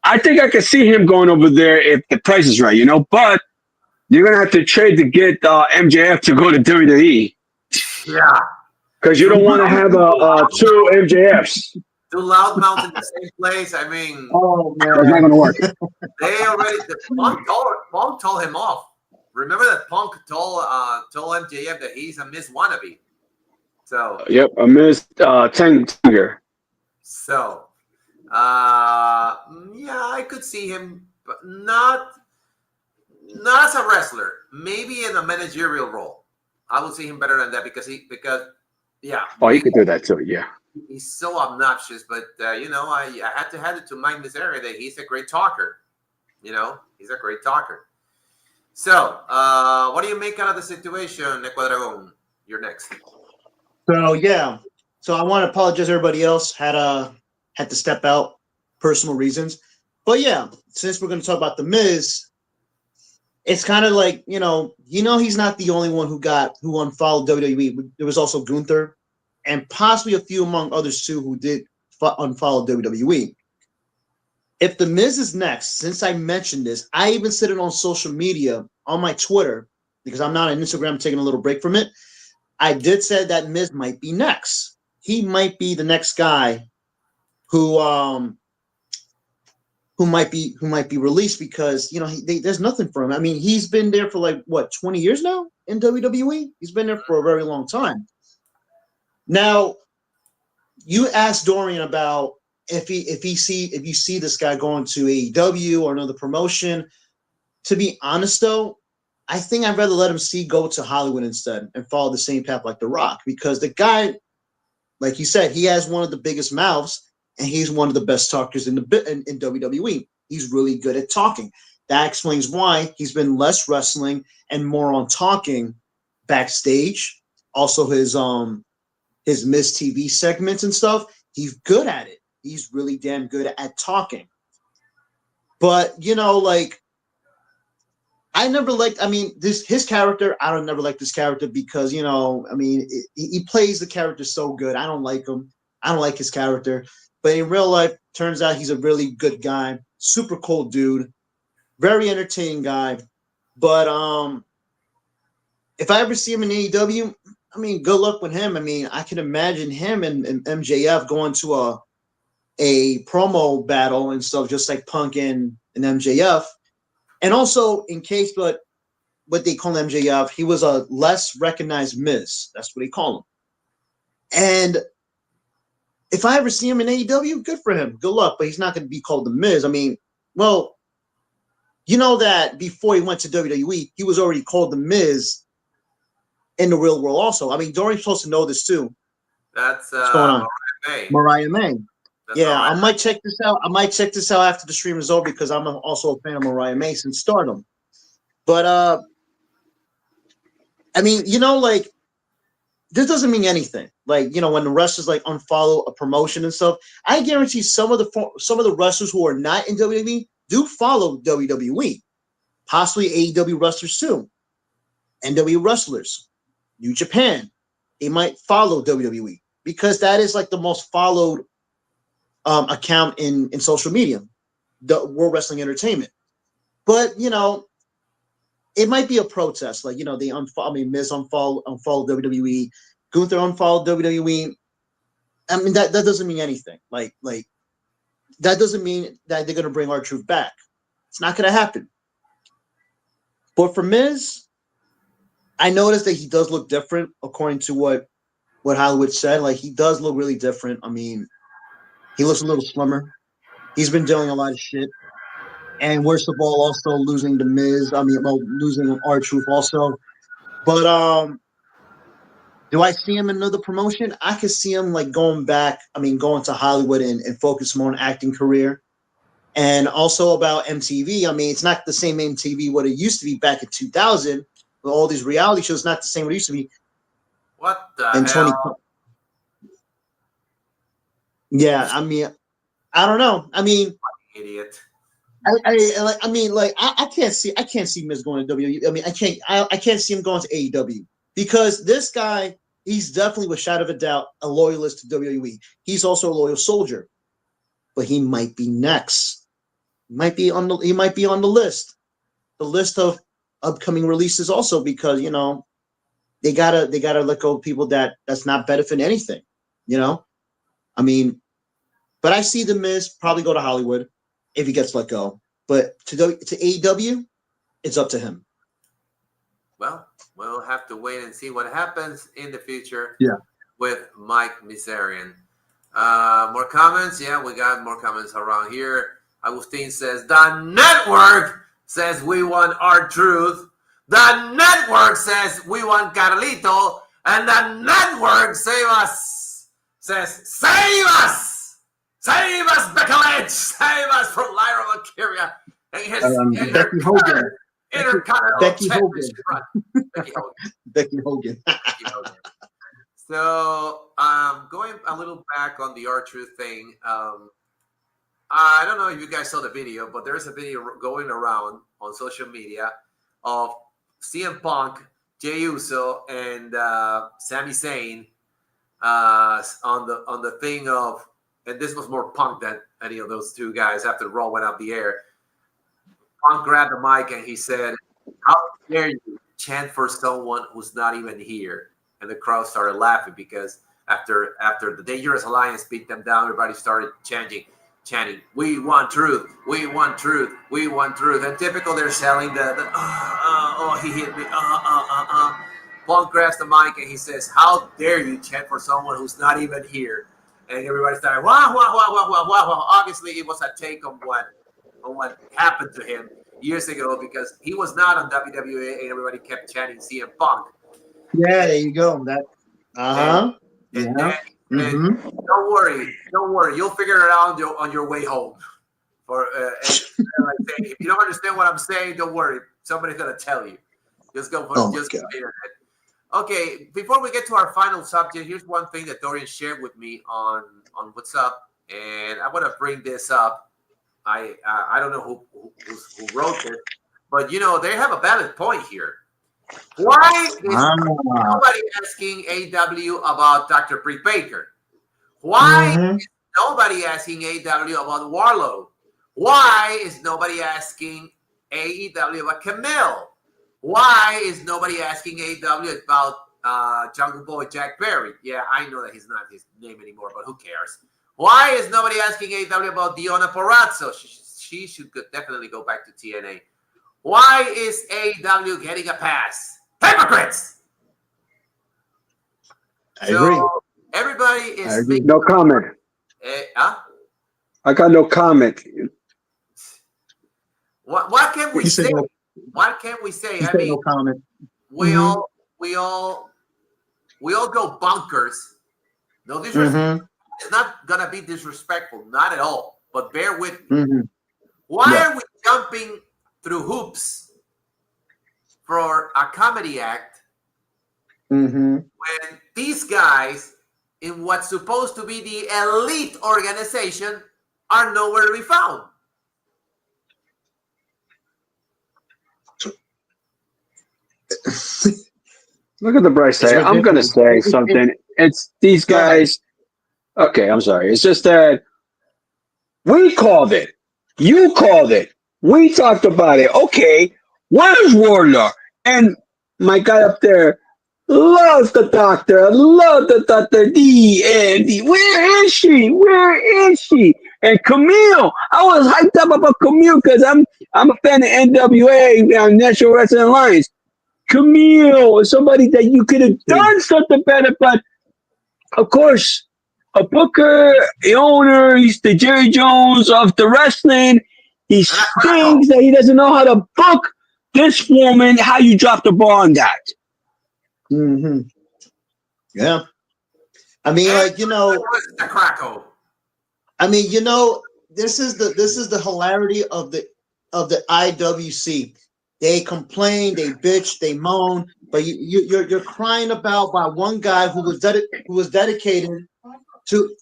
C: I think I could see him going over there if the price is right, But you're gonna have to trade to get MJF to go to WWE.
A: Yeah.
C: Because you don't want to have two MJFs.
A: Two loudmouths in the same place. I mean,
C: oh man, it's not gonna work.
A: They already. Paul told him off. Remember that Punk told MJF that he's a Miz wannabe. So
C: Yep, a Miz Tanger.
A: so yeah, I could see him, but not as a wrestler. Maybe in a managerial role. I would see him better than that because yeah.
C: Oh, you could do that too. Yeah.
A: He's so obnoxious, but I had to hand it to Mike Misery that he's a great talker. He's a great talker. So, what do you make out of the situation, Ecuador? You're next.
B: So yeah, so I want to apologize. Everybody else had to step out, personal reasons. But yeah, since we're going to talk about the Miz, it's kind of like he's not the only one who unfollowed WWE. There was also Gunther, and possibly a few among others too who did unfollow WWE. If the Miz is next, since I mentioned this, I even said it on social media on my Twitter because I'm not on Instagram. I'm taking a little break from it. I did say that Miz might be next. He might be the next guy who might be released because there's nothing for him. I mean, he's been there for like what 20 years now in WWE. He's been there for a very long time. Now, you asked Dorian about if you see this guy going to AEW or another promotion. To be honest, though, I think I'd rather let him go to Hollywood instead and follow the same path like The Rock, because the guy, like you said, he has one of the biggest mouths and he's one of the best talkers in WWE. He's really good at talking. That explains why he's been less wrestling and more on talking backstage. Also, his Miz TV segments and stuff, he's good at it. He's really damn good at talking. But I never liked. I mean, his character. I don't never like this character because he plays the character so good. I don't like him. I don't like his character. But in real life, turns out he's a really good guy. Super cool dude. Very entertaining guy. But if I ever see him in AEW, I mean, good luck with him. I mean, I can imagine him and MJF going to a promo battle and stuff, just like Punk and MJF. And also, in case, but what they call MJF, he was a less recognized Miz. That's what they call him. And if I ever see him in AEW, good for him. Good luck. But he's not going to be called the Miz. I mean, well, you know that before he went to WWE, he was already called the Miz in the real world also. I mean, Dorian's supposed to know this too.
A: That's
B: what's going on? Mariah May. Yeah, I might check this out. I might check this out after the stream is over because I'm also a fan of Mariah May since Stardom. But I mean, this doesn't mean anything. Like, when the wrestlers unfollow a promotion and stuff, I guarantee some of the wrestlers who are not in WWE do follow WWE, possibly AEW wrestlers too, NW wrestlers, New Japan. They might follow WWE because that is the most followed account in social media, the World Wrestling Entertainment. But it might be a protest, they Miz unfollowed WWE, Gunther unfollowed WWE. I mean that doesn't mean anything. Like that doesn't mean that they're gonna bring R-Truth back. It's not gonna happen. But for Miz, I noticed that he does look different according to what Hollywood said. Like, he does look really different. I mean, he looks a little slimmer. He's been doing a lot of shit. And worst of all, also losing the Miz. I mean, losing R-Truth also. But do I see him in another promotion? I could see him going back. I mean, going to Hollywood and focus more on acting career. And also about MTV. I mean, it's not the same MTV what it used to be back in 2000 with all these reality shows. Not the same what it used to be.
A: What the hell?
B: Yeah, I mean, I don't know. I mean,
A: idiot.
B: I can't see Miz going to WWE. I mean, I can't see him going to AEW because this guy, he's definitely, with shadow of a doubt, a loyalist to WWE. He's also a loyal soldier, but he might be next. He might be on the list of upcoming releases also, because they gotta let go of people that's not benefiting anything. I mean, but I see the Miz probably go to Hollywood if he gets let go. But to AEW, it's up to him.
A: well, we'll have to wait and see what happens in the future.
B: Yeah.
A: With Mike Miserian. More comments? Yeah, we got more comments around here. Agustin says, the network says we want R-Truth. The network says we want Carlito. And the network says, save us! Save us, Beckledge! Save us from Lyra Valkyria. And his
B: Becky Hogan.
A: Intercontinental
B: Becky
A: Championship run. Becky Hogan.
B: Becky Hogan.
A: Becky Hogan. So, going a little back on the R-Truth thing, I don't know if you guys saw the video, but there's a video going around on social media of CM Punk, Jey Uso, and Sami Zayn on the thing of, and this was more Punk than any of those two guys after Raw went up the air. Punk grabbed the mic and he said, "How dare you chant for someone who's not even here?" And the crowd started laughing because after the Dangerous Alliance beat them down, everybody started chanting, "We want truth, we want truth, we want truth." And typical, they're selling he hit me, Punk grabs the mic and he says, "How dare you chant for someone who's not even here?" And everybody started, wow. Obviously, it was a take on what happened to him years ago because he was not on WWE and everybody kept chanting CM Punk.
B: Yeah, there you go. That.
A: And don't worry. You'll figure it out on your way home. If you don't understand what I'm saying, don't worry. Somebody's gonna tell you. Just go for the internet. Okay, before we get to our final subject, here's one thing that Dorian shared with me on What's Up, and I want to bring this up. I don't know who wrote this, but they have a valid point here. Why is nobody asking AEW about Dr. Britt Baker? Why is nobody asking AEW about Warlow? Why is nobody asking AEW about Camille? Why is nobody asking AEW about Jungle Boy Jack Perry? Yeah, I know that he's not his name anymore, but who cares? Why is nobody asking AEW about Diona Porrazzo? She should definitely go back to TNA. Why is AEW getting a pass? Hypocrites!
B: I agree.
A: Everybody is making
C: no comment. I got no comment.
A: What can we say? What can we say? I mean,
B: no comment.
A: We all go bonkers. No disrespect. It's not gonna be disrespectful, not at all. But bear with me. Why are we jumping through hoops for a comedy act when these guys in what's supposed to be the elite organization are nowhere to be found?
C: Look at the bright side. I'm going to say something. It's these guys. Okay, I'm sorry. It's just that we called it. You called it. We talked about it. Okay, where's Warlord? And my guy up there loves the doctor. Love the Dr. D. Where is she? Where is she? And Camille. I was hyped up about Camille because I'm a fan of NWA, National Wrestling Alliance. Camille, somebody that you could have done something better, but of course, a booker, the owner, he's the Jerry Jones of the wrestling. He thinks that he doesn't know how to book this woman. How you drop the ball on that?
B: Yeah, I mean, I mean, this is the hilarity of the IWC. They complain, they bitch, they moan, but you're crying about by one guy who was dedicated to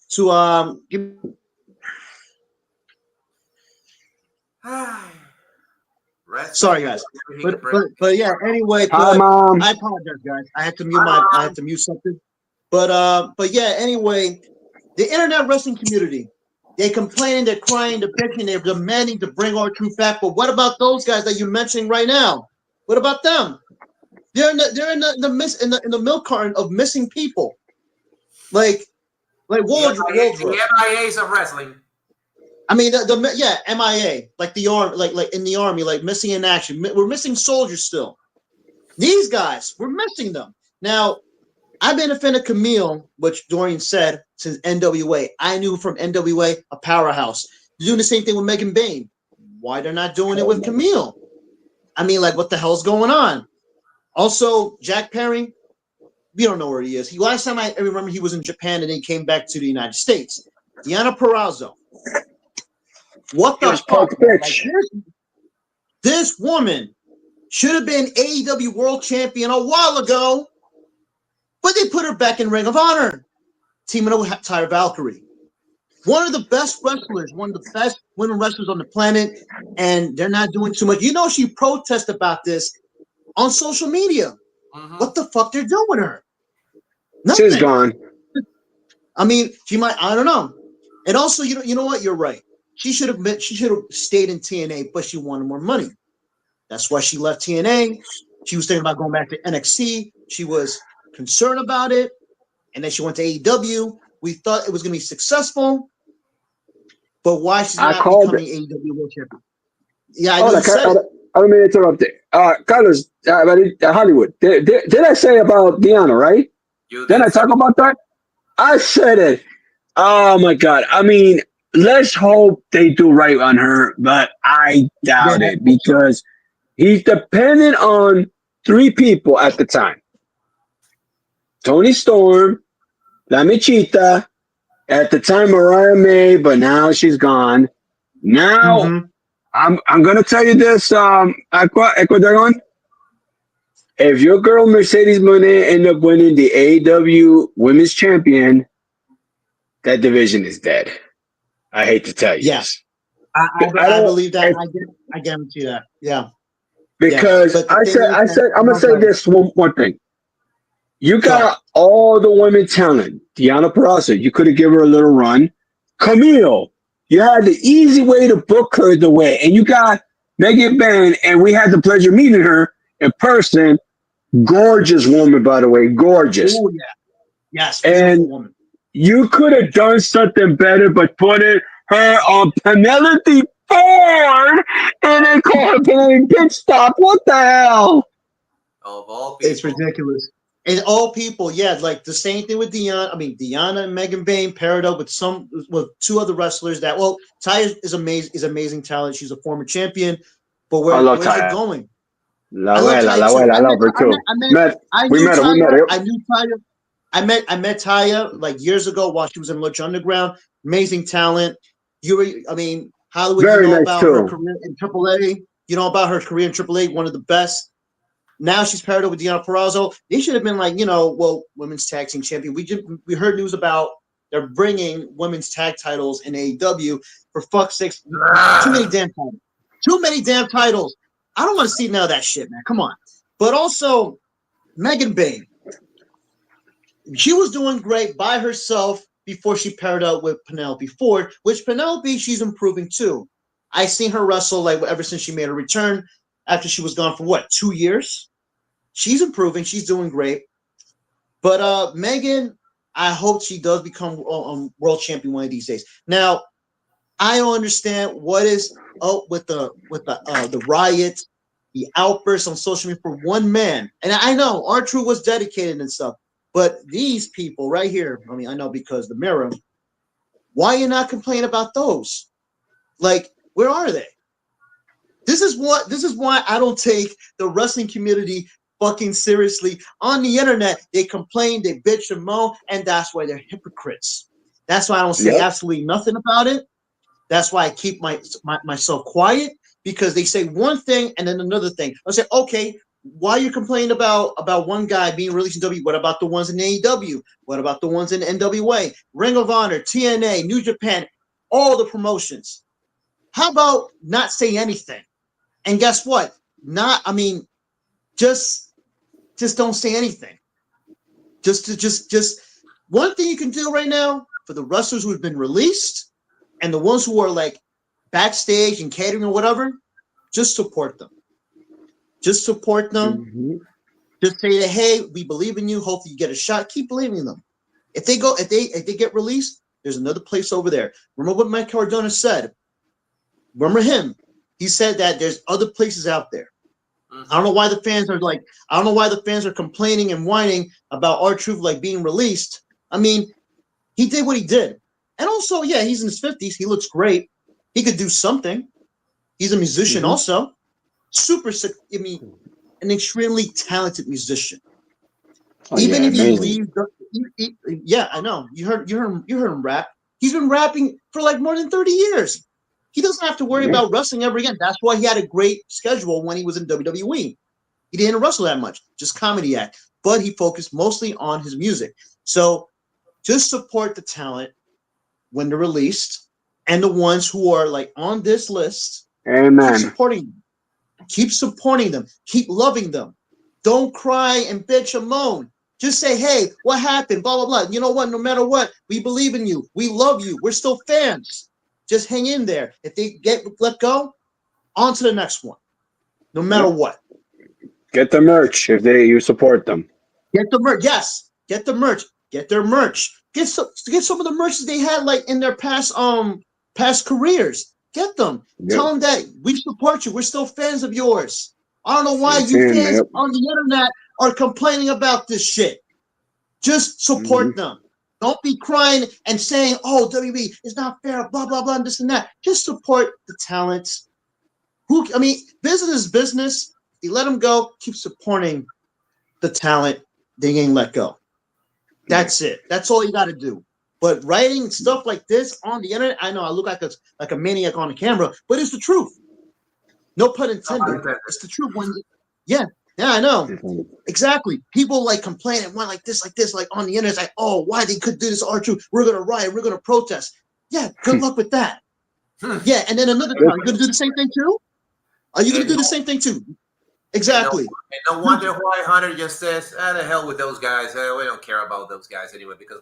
B: Sorry, guys, but yeah. Anyway,
C: Hi, Mom.
B: I apologize, guys. I had to mute something. But yeah. Anyway, the internet wrestling community. They complain, they're crying, they're bitching, they're demanding to bring R-Truth back. But what about those guys that you're mentioning right now? What about them? They're in the milk carton of missing people, like Wardrobe.
A: The MIAs of wrestling.
B: I mean, MIA, like the army, like in the army, like missing in action. We're missing soldiers still. These guys, we're missing them. Now, I've been a fan of Camille, which Dorian said, since NWA. I knew from NWA, a powerhouse. They're doing the same thing with Megan Bain. Why they're not doing it with Camille? I mean, like, what the hell's going on? Also, Jack Perry, we don't know where he is. Last time I remember, he was in Japan and then he came back to the United States. Deonna Purrazzo. What the fuck? Like, this woman should have been AEW World Champion a while ago, but they put her back in Ring of Honor, teaming up with Tyra Valkyrie. One of the best wrestlers, one of the best women wrestlers on the planet, and they're not doing too much. You know, she protested about this on social media. What the fuck they're doing with her? Nothing.
C: She's gone.
B: I mean, she might. I don't know. And also, you know what? You're right. She should have stayed in TNA, but she wanted more money. That's why she left TNA. She was thinking about going back to NXT. She was concerned about it, and then she went to AEW. We thought it was going to be successful, but why she's not becoming AEW World Champion? Yeah, I know you said it.
C: I don't mean to interrupt it. Carlos, Hollywood. Did I say about Deonna, right? Did I talk about that? I said it. Oh my God. I mean, let's hope they do right on her, but I doubt it because he's dependent on 3 people at the time. Tony Storm, La Michita, at the time Mariah May, but now she's gone. Now I'm gonna tell you this, Ecuador. If your girl Mercedes Moné end up winning the AEW Women's Champion, that division is dead. I hate to tell you.
B: Yes, I believe that. I guarantee that. Yeah.
C: Because I said, I'm gonna say this one thing. You got all the women talent. Deonna Purrazzo, you could have given her a little run. Camille, you had the easy way to book her the way, and you got Megan Bain, and we had the pleasure of meeting her in person. Gorgeous woman, by the way, gorgeous.
B: Oh yeah, yes.
C: And
B: woman.
C: You could have done something better, but put her on Penelope Ford, and then call her playing pit stop. What the hell?
A: Of all people.
B: It's ridiculous. And all people, yeah, like the same thing with Deonna. I mean, Deonna and Megan Bain paired up with 2 other wrestlers that, well, Taya is amazing talent. She's a former champion, but where's it going?
C: La abuela, I love her too. We met her.
B: I knew Taya. I met Taya like years ago while she was in Lucha Underground. Amazing talent. Hollywood,
C: very
B: you know
C: nice
B: about
C: too.
B: Her career in AAA. You know about her career in AAA, one of the best. Now she's paired up with Deonna Purrazzo. They should have been like, women's tag team champion. We heard news about they're bringing women's tag titles in AEW. For fuck's sakes, too many damn titles. Too many damn titles. I don't want to see none of that shit, man. Come on. But also, Megan Bain. She was doing great by herself before she paired up with Penelope Ford, which Penelope, she's improving too. I seen her wrestle like ever since she made her return after she was gone for 2 years. She's improving. She's doing great. But Megan, I hope she does become world champion one of these days. Now, I don't understand what is up with the riots, the outbursts on social media for one man. And I know R-Truth was dedicated and stuff, but these people right here, I mean, I know because the Mirror, why you not complain about those? Like, where are they? This is why I don't take the wrestling community fucking seriously. On the internet, they complain, they bitch and moan, and that's why they're hypocrites. That's why I don't say absolutely nothing about it. That's why I keep myself quiet, because they say one thing and then another thing. I say, okay, why are you complaining about one guy being released in W? What about the ones in AEW? What about the ones in NWA, Ring of Honor, TNA, New Japan, all the promotions? How about not say anything? And guess what? Just don't say anything. Just one thing you can do right now for the wrestlers who have been released and the ones who are like backstage and catering or whatever, just support them. Just support them. Mm-hmm. Just say that, hey, we believe in you. Hopefully you get a shot. Keep believing in them. If they get released, there's another place over there. Remember what Mike Cardona said. Remember him. He said that there's other places out there. I don't know why the fans are like, I don't know why the fans are complaining and whining about R-Truth like being released. I mean, he did what he did. And also, yeah, he's in his 50s. He looks great. He could do something. He's a musician also. I mean, an extremely talented musician. Even if he leaves, yeah, I know. You heard him rap. He's been rapping for like more than 30 years. He doesn't have to worry about wrestling ever again. That's why he had a great schedule when he was in WWE. He didn't wrestle that much, just comedy act. But he focused mostly on his music. So just support the talent when they're released, and the ones who are like on this list.
C: Amen.
B: Keep supporting them. Keep supporting them. Keep loving them. Don't cry and bitch and moan. Just say, hey, what happened? Blah, blah, blah. You know what? No matter what, we believe in you. We love you. We're still fans. Just hang in there. If they get let go, on to the next one. No matter what.
C: Get the merch if you support them.
B: Get the merch. Yes. Get the merch. Get their merch. Get some of the merch they had like in their past careers. Get them. Tell them that we support you. We're still fans of yours. I don't know why you fans on the internet are complaining about this shit. Just support them. Don't be crying and saying, oh, WWE is not fair, blah, blah, blah, and this and that. Just support the talents. Business is business. You let them go. Keep supporting the talent. They ain't let go. That's it. That's all you got to do. But writing stuff like this on the internet, I know I look like a maniac on the camera, but it's the truth. No pun intended. It's the truth. Yeah, I know. Exactly. People like complain and want like this, like on the internet. It's like, oh, why they could do this R-Truth? We're going to riot. We're going to protest. Yeah, good luck with that. Yeah, and then another time, you're going to do the same thing too? Are you going to do the same thing too? Exactly.
A: And no wonder why Hunter just says, the hell with those guys. We don't care about those guys anyway. Because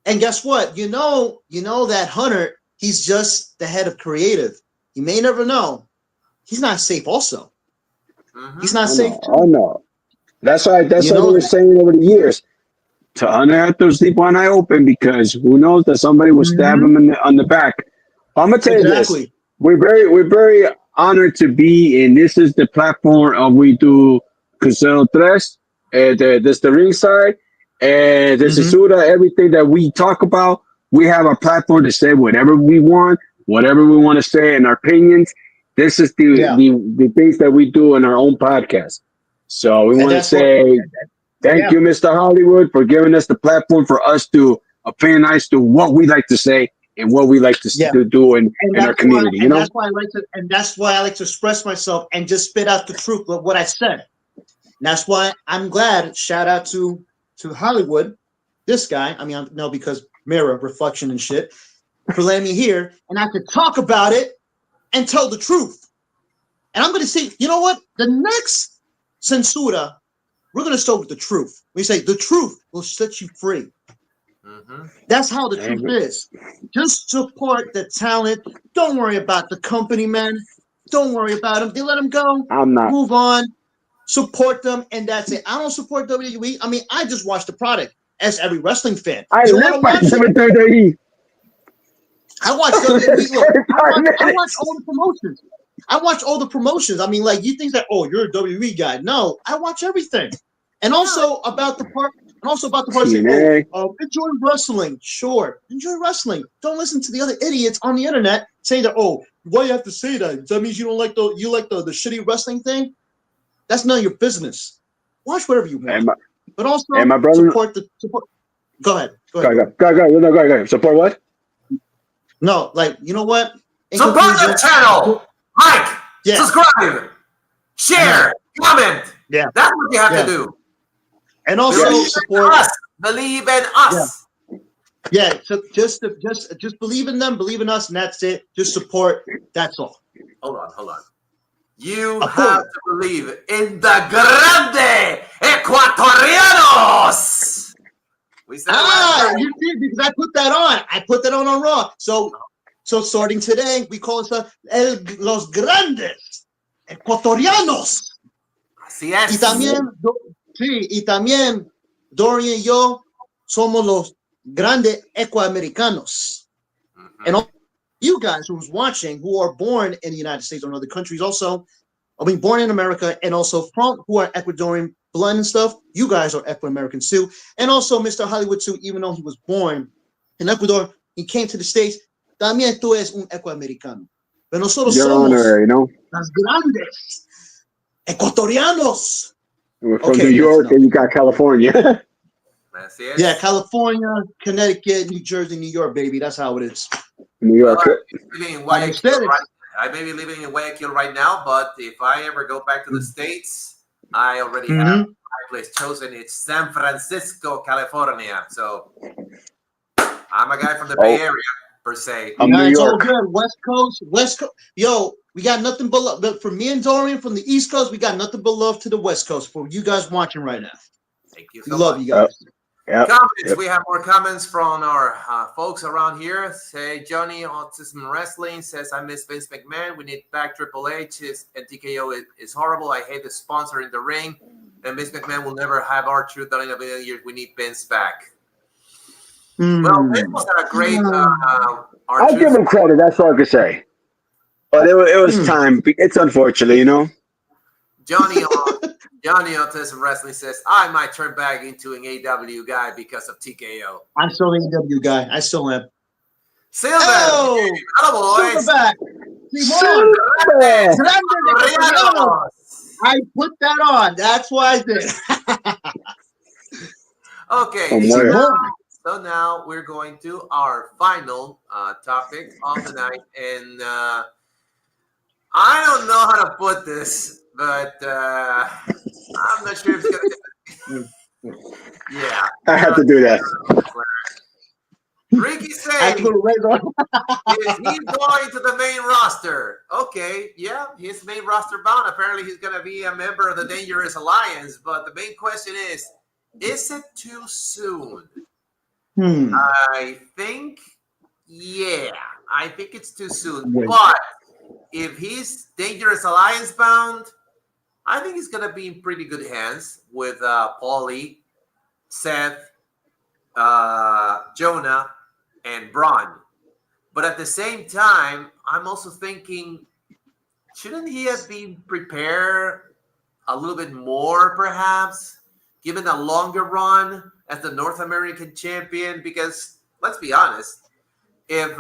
B: and guess what? You know that Hunter, he's just the head of creative. You may never know. He's not safe also. He's not safe too.
C: Oh no. That's why we were saying over the years. To Hunter have to sleep one eye open because who knows that somebody will stab him on the back. I'm gonna tell you this. We're very honored to be in. This is the platform of we do Consell Tres, the Ringside, and the Censura, everything that we talk about. We have a platform to say whatever we want to say, and our opinions. This is the things that we do in our own podcast. So we want to say thank you, Mr. Hollywood, for giving us the platform for us to opinionize to what we like to say and what we like to do in our community.
B: That's why I like to express myself and just spit out the truth of what I said. And that's why I'm glad. Shout out to Hollywood, this guy. Because mirror reflection and shit, for letting me here and I could talk about it and tell the truth. And I'm going to say, you know what? The next Censura, we're going to start with the truth. We say the truth will set you free. That's how the truth is. Just support the talent. Don't worry about the company, man. Don't worry about them. They let them go.
C: I'm not.
B: Move on. Support them, and that's it. I don't support WWE. I just watch the product as every wrestling fan.
C: I live by WWE.
B: I watch WWE. Look, I watch all the promotions. You think that, oh, you're a WWE guy. No, I watch everything. And also about the part saying, enjoy wrestling. Sure, enjoy wrestling. Don't listen to the other idiots on the internet saying that, oh, why you have to say that? That means you don't like the shitty wrestling thing? That's none of your business. Watch whatever you want. But also support. Go ahead.
C: Go. Support what?
B: No, you know what?
A: Support the channel. Like, subscribe, share, comment.
B: Yeah.
A: That's what you have to do.
B: And also support
A: us. Believe in us.
B: Yeah. So just believe in them, believe in us, and that's it. Just support. That's all.
A: Hold on. You have to believe in the grande Ecuatorianos. We said
B: you did because I put that on. I put that on Raw. So starting today, we call it los grandes Ecuatorianos.
A: Así es.
B: Y también Dorian y yo somos los grandes Ecuamericanos. And all you guys who's watching, who are born in the United States or in other countries also, born in America, and also from who are Ecuadorian blood and stuff. You guys are Ecuadorian too, and also Mr. Hollywood too. Even though he was born in Ecuador, he came to the States. También tú es un ecuamericano. Pero nosotros
C: Your
B: somos
C: Honor, you know,
B: las grandes ecuatorianos.
C: we're from New York and you got California.
A: That's it.
B: Yeah, California, Connecticut, New Jersey, New York, baby. That's how it is.
C: New York.
A: I may be living in Guayaquil right now, but if I ever go back to the States, I already have my place chosen. It's San Francisco, California. So I'm a guy from the Bay Area, per se.
B: It's all good. West Coast. Yo, we got nothing but love. But for me and Dorian from the East Coast, we got nothing but love to the West Coast for you guys watching right now.
A: Thank you
B: so much. Love you guys.
A: Comments. We have more comments from our folks around here. Say Johnny Autism Wrestling says, I miss Vince McMahon. We need back Triple H and TKO is horrible. I hate the sponsor in the ring. And Vince McMahon will never have our truth done in a million years. We need Vince back. Well, Vince was a great
C: I'll give him credit. That's all I can say. But it was time. It's unfortunate, you know.
A: Johnny Autism Wrestling says, I might turn back into an AW guy because of TKO.
B: I'm still an AW guy. I still am.
A: Silver! Oh,
B: Silverback! I put that on. That's why I did.
A: Okay. So now we're going to our final topic of the night. And I don't know how to put this, but I'm not sure if it's going to. Yeah.
C: I have to do that.
A: Ricky saying, is he going to the main roster? Okay, yeah, he's main roster bound. Apparently, he's going to be a member of the Dangerous Alliance. But the main question is it too soon? I think it's too soon. But if he's Dangerous Alliance bound, I think he's going to be in pretty good hands with Paulie, Seth, Jonah, and Braun. But at the same time, I'm also thinking, shouldn't he have been prepared a little bit more, perhaps, given a longer run as the North American champion? Because let's be honest, if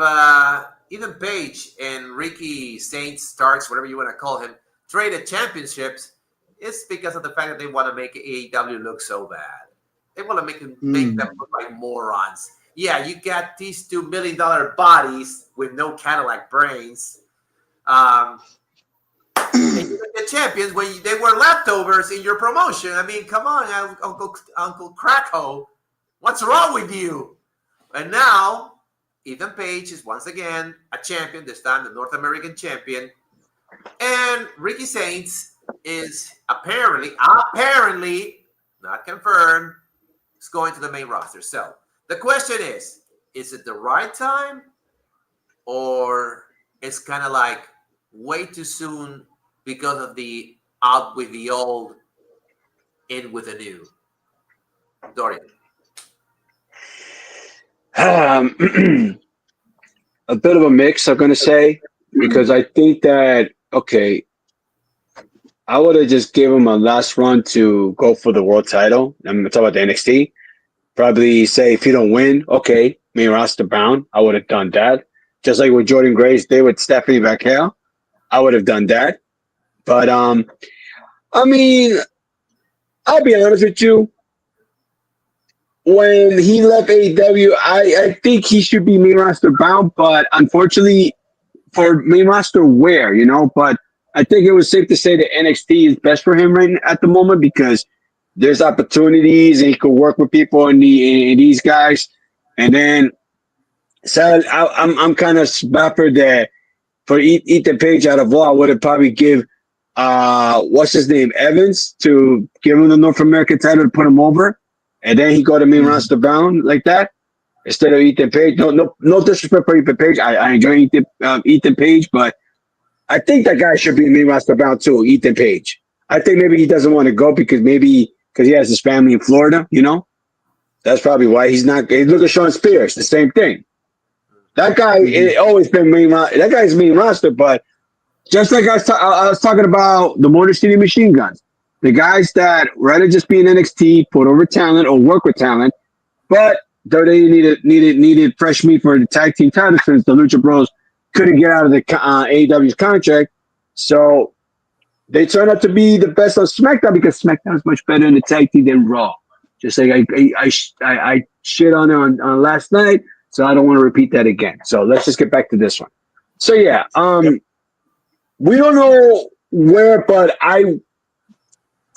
A: Ethan Page and Ricky Saints, Starks, whatever you want to call him, traded championships, it's because of the fact that they want to make AEW look so bad. They want to make them look like morons. Yeah, you got these $2 million bodies with no Cadillac brains. And you the champions when they were leftovers in your promotion. I mean, come on, Uncle Cracko. What's wrong with you? And now, Ethan Page is once again a champion, this time the North American champion. And Ricky Saints is apparently, not confirmed, is going to the main roster. So the question is it the right time? Or it's kind of like way too soon because of the out with the old, in with the new? Dorian.
C: A bit of a mix, I'm going to say, because I think that, okay, I would have just gave him a last run to go for the world title. I'm talking about the NXT. Probably say if you don't win, okay, main roster bound. I would have done that. Just like what Jordan Grace did with Stephanie Vaquero, I would have done that. But, I mean, I'll be honest with you. When he left AEW, I think he should be main roster bound, but unfortunately, for main roster where, you know, but I think it was safe to say that NXT is best for him right at the moment because there's opportunities and he could work with people and these guys. And then, so I'm kind of baffled that for Ethan Page out of all, I would have probably give what's his name, Evans, to give him the North American title to put him over. And then he go to main roster bound like that instead of Ethan Page. No disrespect for Ethan Page. I enjoy Ethan Page, but I think that guy should be main roster bound too, Ethan Page. I think maybe he doesn't want to go because he has his family in Florida, you know? That's probably why he's not. Look at Sean Spears, the same thing. That guy always been that guy's main roster, but just like I was talking about the Motor City Machine Guns, the guys that rather just be in NXT, put over talent or work with talent, but they needed fresh meat for the tag team title since the Lucha Bros couldn't get out of the AEW's contract. So they turned out to be the best on SmackDown because SmackDown is much better in the tag team than Raw. Just like I shit on it on last night, so I don't want to repeat that again. So let's just get back to this one. So yeah, we don't know where, but I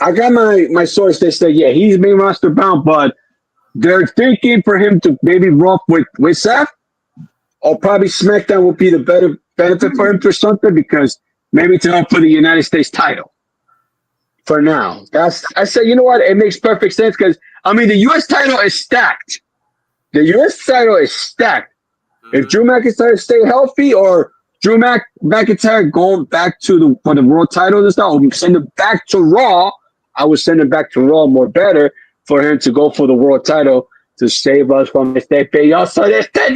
C: got my source. They said yeah, he's main roster bound, but they're thinking for him to maybe Raw with Seth, or probably SmackDown will be the better benefit for him for something because maybe to help for the United States title. For now, I said, you know what? It makes perfect sense because I mean the U.S. title is stacked. The U.S. title is stacked. If Drew McIntyre stay healthy, or Drew McIntyre going back to for the world title and stuff, or send him back to Raw, I would send him back to Raw more better for him to go for the world title to save us from este pedazo de este.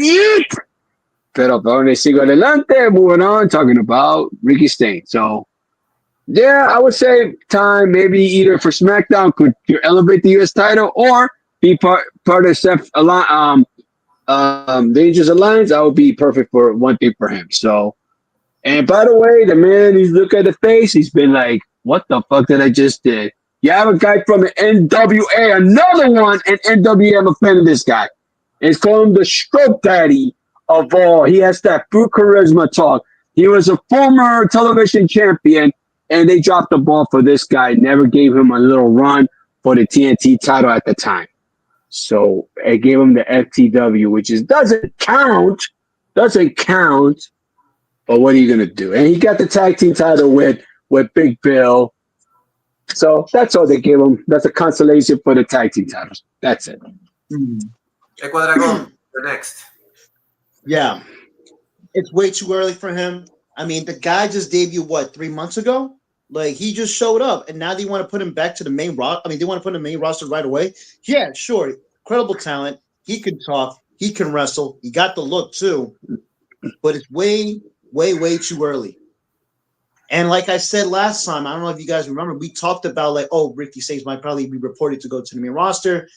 C: Pero donde sigo adelante, moving on, talking about Ricky Stain. So. Yeah, I would say time maybe either for SmackDown could elevate the U.S. title or be part of Seth Dangerous Alliance. That would be perfect for one thing for him. So, and by the way, the man, he's look at the face. He's been like, "What the fuck did I just did?" You have a guy from the NWA, another one, and NWA. I'm a fan of this guy. It's called him the Stroke Daddy of all. He has that brute charisma talk. He was a former television champion. And they dropped the ball for this guy. Never gave him a little run for the TNT title at the time. So it gave him the FTW, which doesn't count. Doesn't count. But what are you gonna do? And he got the tag team title with Big Bill. So that's all they gave him. That's a consolation for the tag team titles. That's it.
A: Ecuador, the next.
B: Yeah, it's way too early for him. I mean, the guy just debuted 3 months ago. Like he just showed up, and now they want to put him back to the main roster. I mean, they want to put him in the main roster right away. Yeah, sure, incredible talent. He can talk. He can wrestle. He got the look too, but it's way too early. And like I said last time, I don't know if you guys remember, we talked about Ricky Sage might probably be reported to go to the main roster.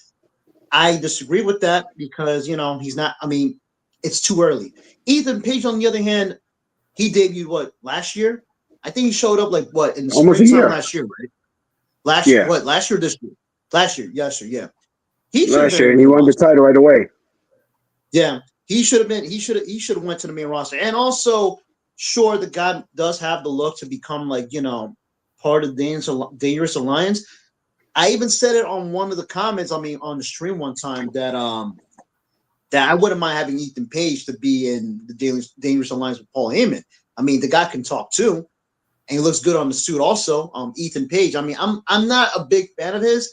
B: I disagree with that because he's not. I mean, it's too early. Ethan Page, on the other hand. He debuted last year? I think he showed up in the springtime last year, right? Last year, last year, this year? Last year, yes, sir, yeah.
C: Last year, and he won the title right away.
B: Yeah, he should have been. He should have went to the main roster, and also, sure, the guy does have the look to become part of the Dangerous Alliance. I even said it on one of the comments. I mean, on the stream one time that I wouldn't mind having Ethan Page to be in the Dangerous Alliance with Paul Heyman. I mean, the guy can talk too, and he looks good on the suit also. Ethan Page. I mean, I'm not a big fan of his.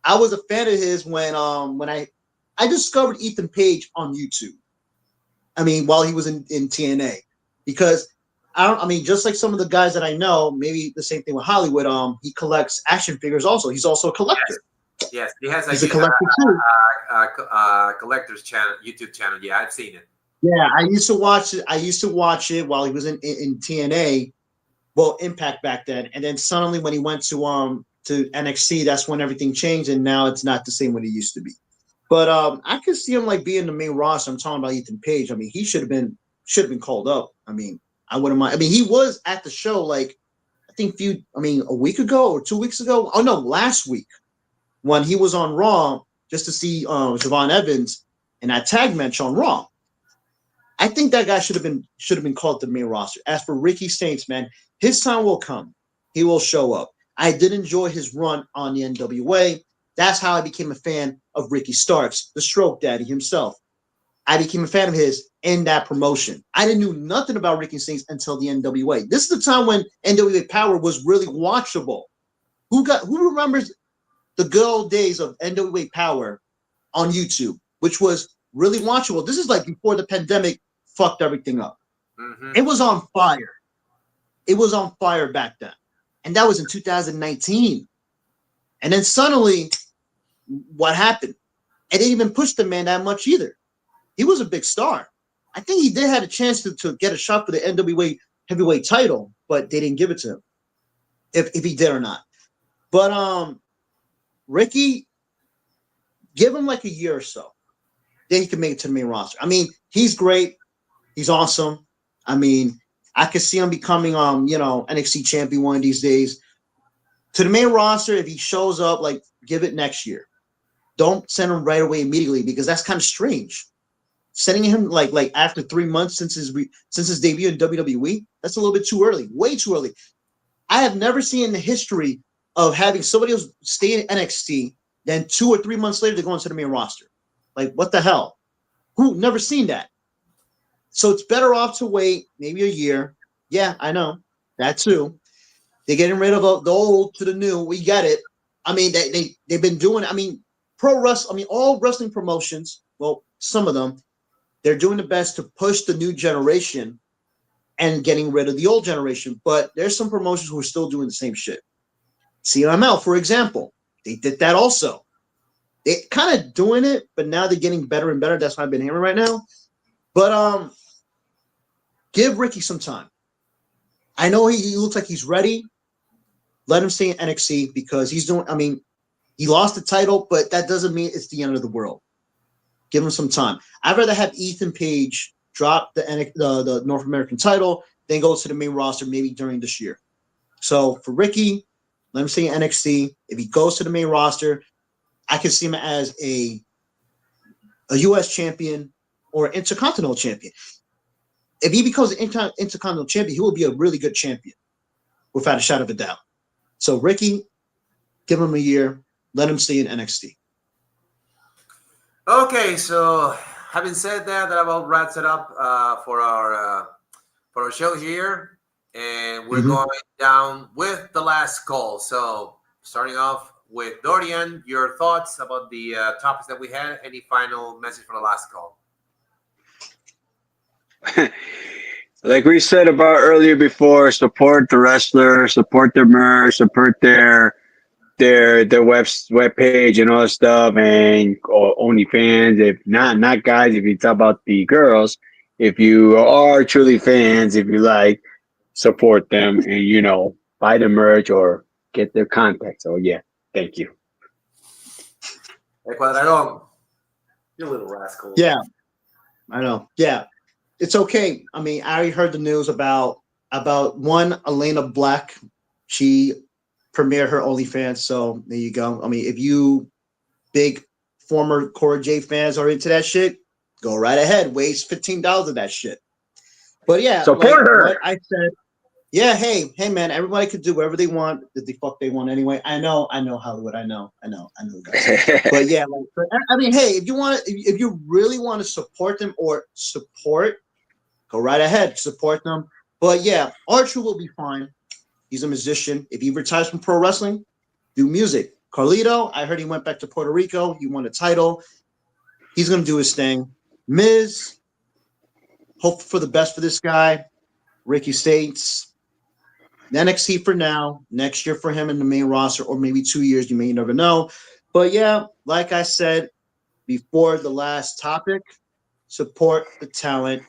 B: I was a fan of his when I discovered Ethan Page on YouTube. I mean, while he was in TNA, because just like some of the guys that I know, maybe the same thing with Hollywood. He collects action figures also. He's also a collector.
A: Yes, he has
B: He's a collector too.
A: Collector's channel, YouTube channel. Yeah, I've seen it.
B: Yeah, I used to watch it while he was in TNA, Impact back then, and then suddenly when he went to NXT, that's when everything changed, and now it's not the same what it used to be. But I could see him being the main roster. I'm talking about Ethan Page. I mean, he should have been called up. I mean, I wouldn't mind. I mean, he was at the show I think a week ago or 2 weeks ago. Oh no, last week when he was on Raw just to see Javon Evans in that tag match on Raw. I think that guy should have been called to the main roster. As for Ricky Saints, man, his time will come. He will show up. I did enjoy his run on the NWA. That's how I became a fan of Ricky Starks, the Stroke Daddy himself. I became a fan of his in that promotion. I didn't know nothing about Ricky Saints until the NWA. This is the time when NWA Power was really watchable. Who remembers the good old days of NWA Power on YouTube, which was really watchable? This is before the pandemic fucked everything up. Mm-hmm. It was on fire. It was on fire back then. And that was in 2019. And then suddenly, what happened? It didn't even push the man that much either. He was a big star. I think he did have a chance to get a shot for the NWA heavyweight title, but they didn't give it to him. If he did or not. But Ricky, give him like a year or so. Then he can make it to the main roster. I mean, he's great. He's awesome. I mean, I could see him becoming NXT champion one of these days. To the main roster, if he shows up, like, give it next year. Don't send him right away immediately, because that's kind of strange. Sending him like after 3 months since his debut in WWE, that's a little bit too early. Way too early. I have never seen in the history of having somebody else stay in NXT, then 2 or 3 months later they go into the main roster. Like, what the hell? Who? Never seen that. So it's better off to wait maybe a year. Yeah, I know. That too. They're getting rid of the old to the new. We get it. I mean, they've been doing, I mean, all wrestling promotions, well, some of them, they're doing the best to push the new generation and getting rid of the old generation. But there's some promotions who are still doing the same shit. CML, for example, they did that also. They're kind of doing it, but now they're getting better and better. That's what I've been hearing right now. But give Ricky some time. I know he looks like he's ready. Let him stay in NXT because he's doing. I mean, he lost the title, but that doesn't mean it's the end of the world. Give him some time. I'd rather have Ethan Page drop the North American title than go to the main roster maybe during this year. So for Ricky, let him stay in NXT. If he goes to the main roster, I can see him as a U.S. champion or Intercontinental champion. If he becomes an Intercontinental champion, he will be a really good champion, without a shadow of a doubt. So Ricky, give him a year. Let him stay in NXT.
A: Okay, so having said that about wraps it up for our show here, and we're going down with the last call. So starting off with Dorian, your thoughts about the topics that we had. Any final message for the last call?
C: Like we said about earlier before, support the wrestler, support their merch, support their web page and all that stuff, and OnlyFans. If not guys, if you talk about the girls, if you are truly fans, if you like, support them and buy the merch or get their contact. So yeah, thank you.
A: Hey, Cuadrado, you little rascal.
B: Yeah, I know. Yeah, it's okay. I mean, I already heard the news about one Elena Black. She premiered her OnlyFans, so there you go. I mean, if you big former Cora J fans are into that shit, go right ahead. Waste $15 of that shit. But yeah,
C: support her.
B: What I said. Yeah, hey, man, everybody could do whatever they want, the fuck they want anyway. I know, Hollywood. I know, guys. But yeah, I mean, hey, if you really want to support them or go right ahead, support them. But yeah, R-Truth will be fine. He's a musician. If he retires from pro wrestling, do music. Carlito, I heard he went back to Puerto Rico. He won a title. He's going to do his thing. Miz, hope for the best for this guy. Ricky States, NXT for now. Next year for him in the main roster, or maybe 2 years. You may never know. But yeah, like I said before the last topic, support the talent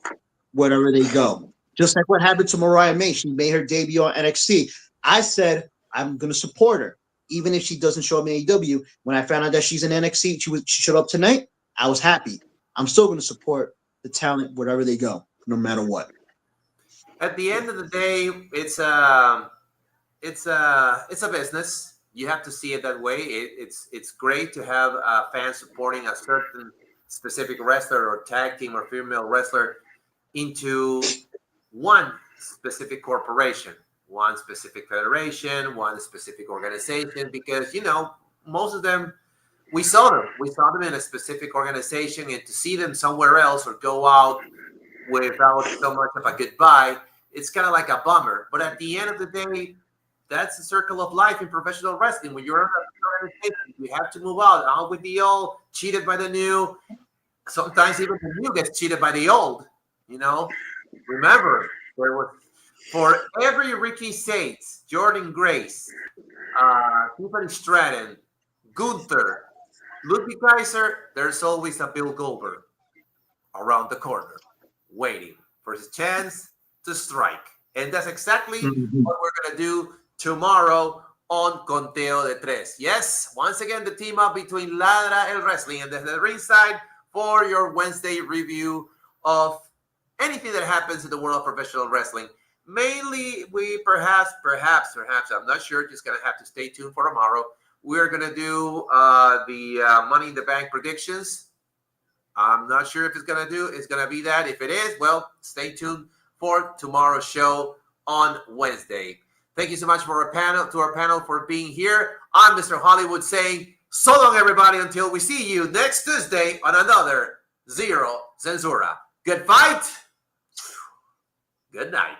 B: wherever they go. Just like what happened to Mariah May. She made her debut on NXT. I said, I'm going to support her, even if she doesn't show up in AEW. When I found out that she's in NXT, she showed up tonight, I was happy. I'm still going to support the talent wherever they go, no matter what.
A: At the end of the day, it's a business. You have to see it that way. It's great to have fans supporting a certain specific wrestler or tag team or female wrestler into one specific corporation, one specific federation, one specific organization, because most of them, we saw them in a specific organization, and to see them somewhere else or go out without so much of a goodbye, it's kind of like a bummer. But at the end of the day, that's the circle of life in professional wrestling. When you're in an organization, you have to move out with the old, cheated by the new. Sometimes even the new gets cheated by the old. Remember, there was, for every Ricky States, Jordan Grace, Tiffany Stratton, Gunther, Ludwig Kaiser, there's always a Bill Goldberg around the corner, waiting for his chance to strike. And that's exactly
C: Mhm.
A: what we're going to do tomorrow on Conteo de Tres. Yes, once again, the team up between Ladra El Wrestling and Desde Ringside for your Wednesday review of anything that happens in the world of professional wrestling. Mainly, we perhaps, I'm not sure, just going to have to stay tuned for tomorrow. We're going to do the Money in the Bank predictions. I'm not sure if it's going to be that. If it is, well, stay tuned for tomorrow's show on Wednesday. Thank you so much for our panel for being here. I'm Mr. Hollywood saying so long, everybody, until we see you next Tuesday on another Zero Censura. Good fight. Good night.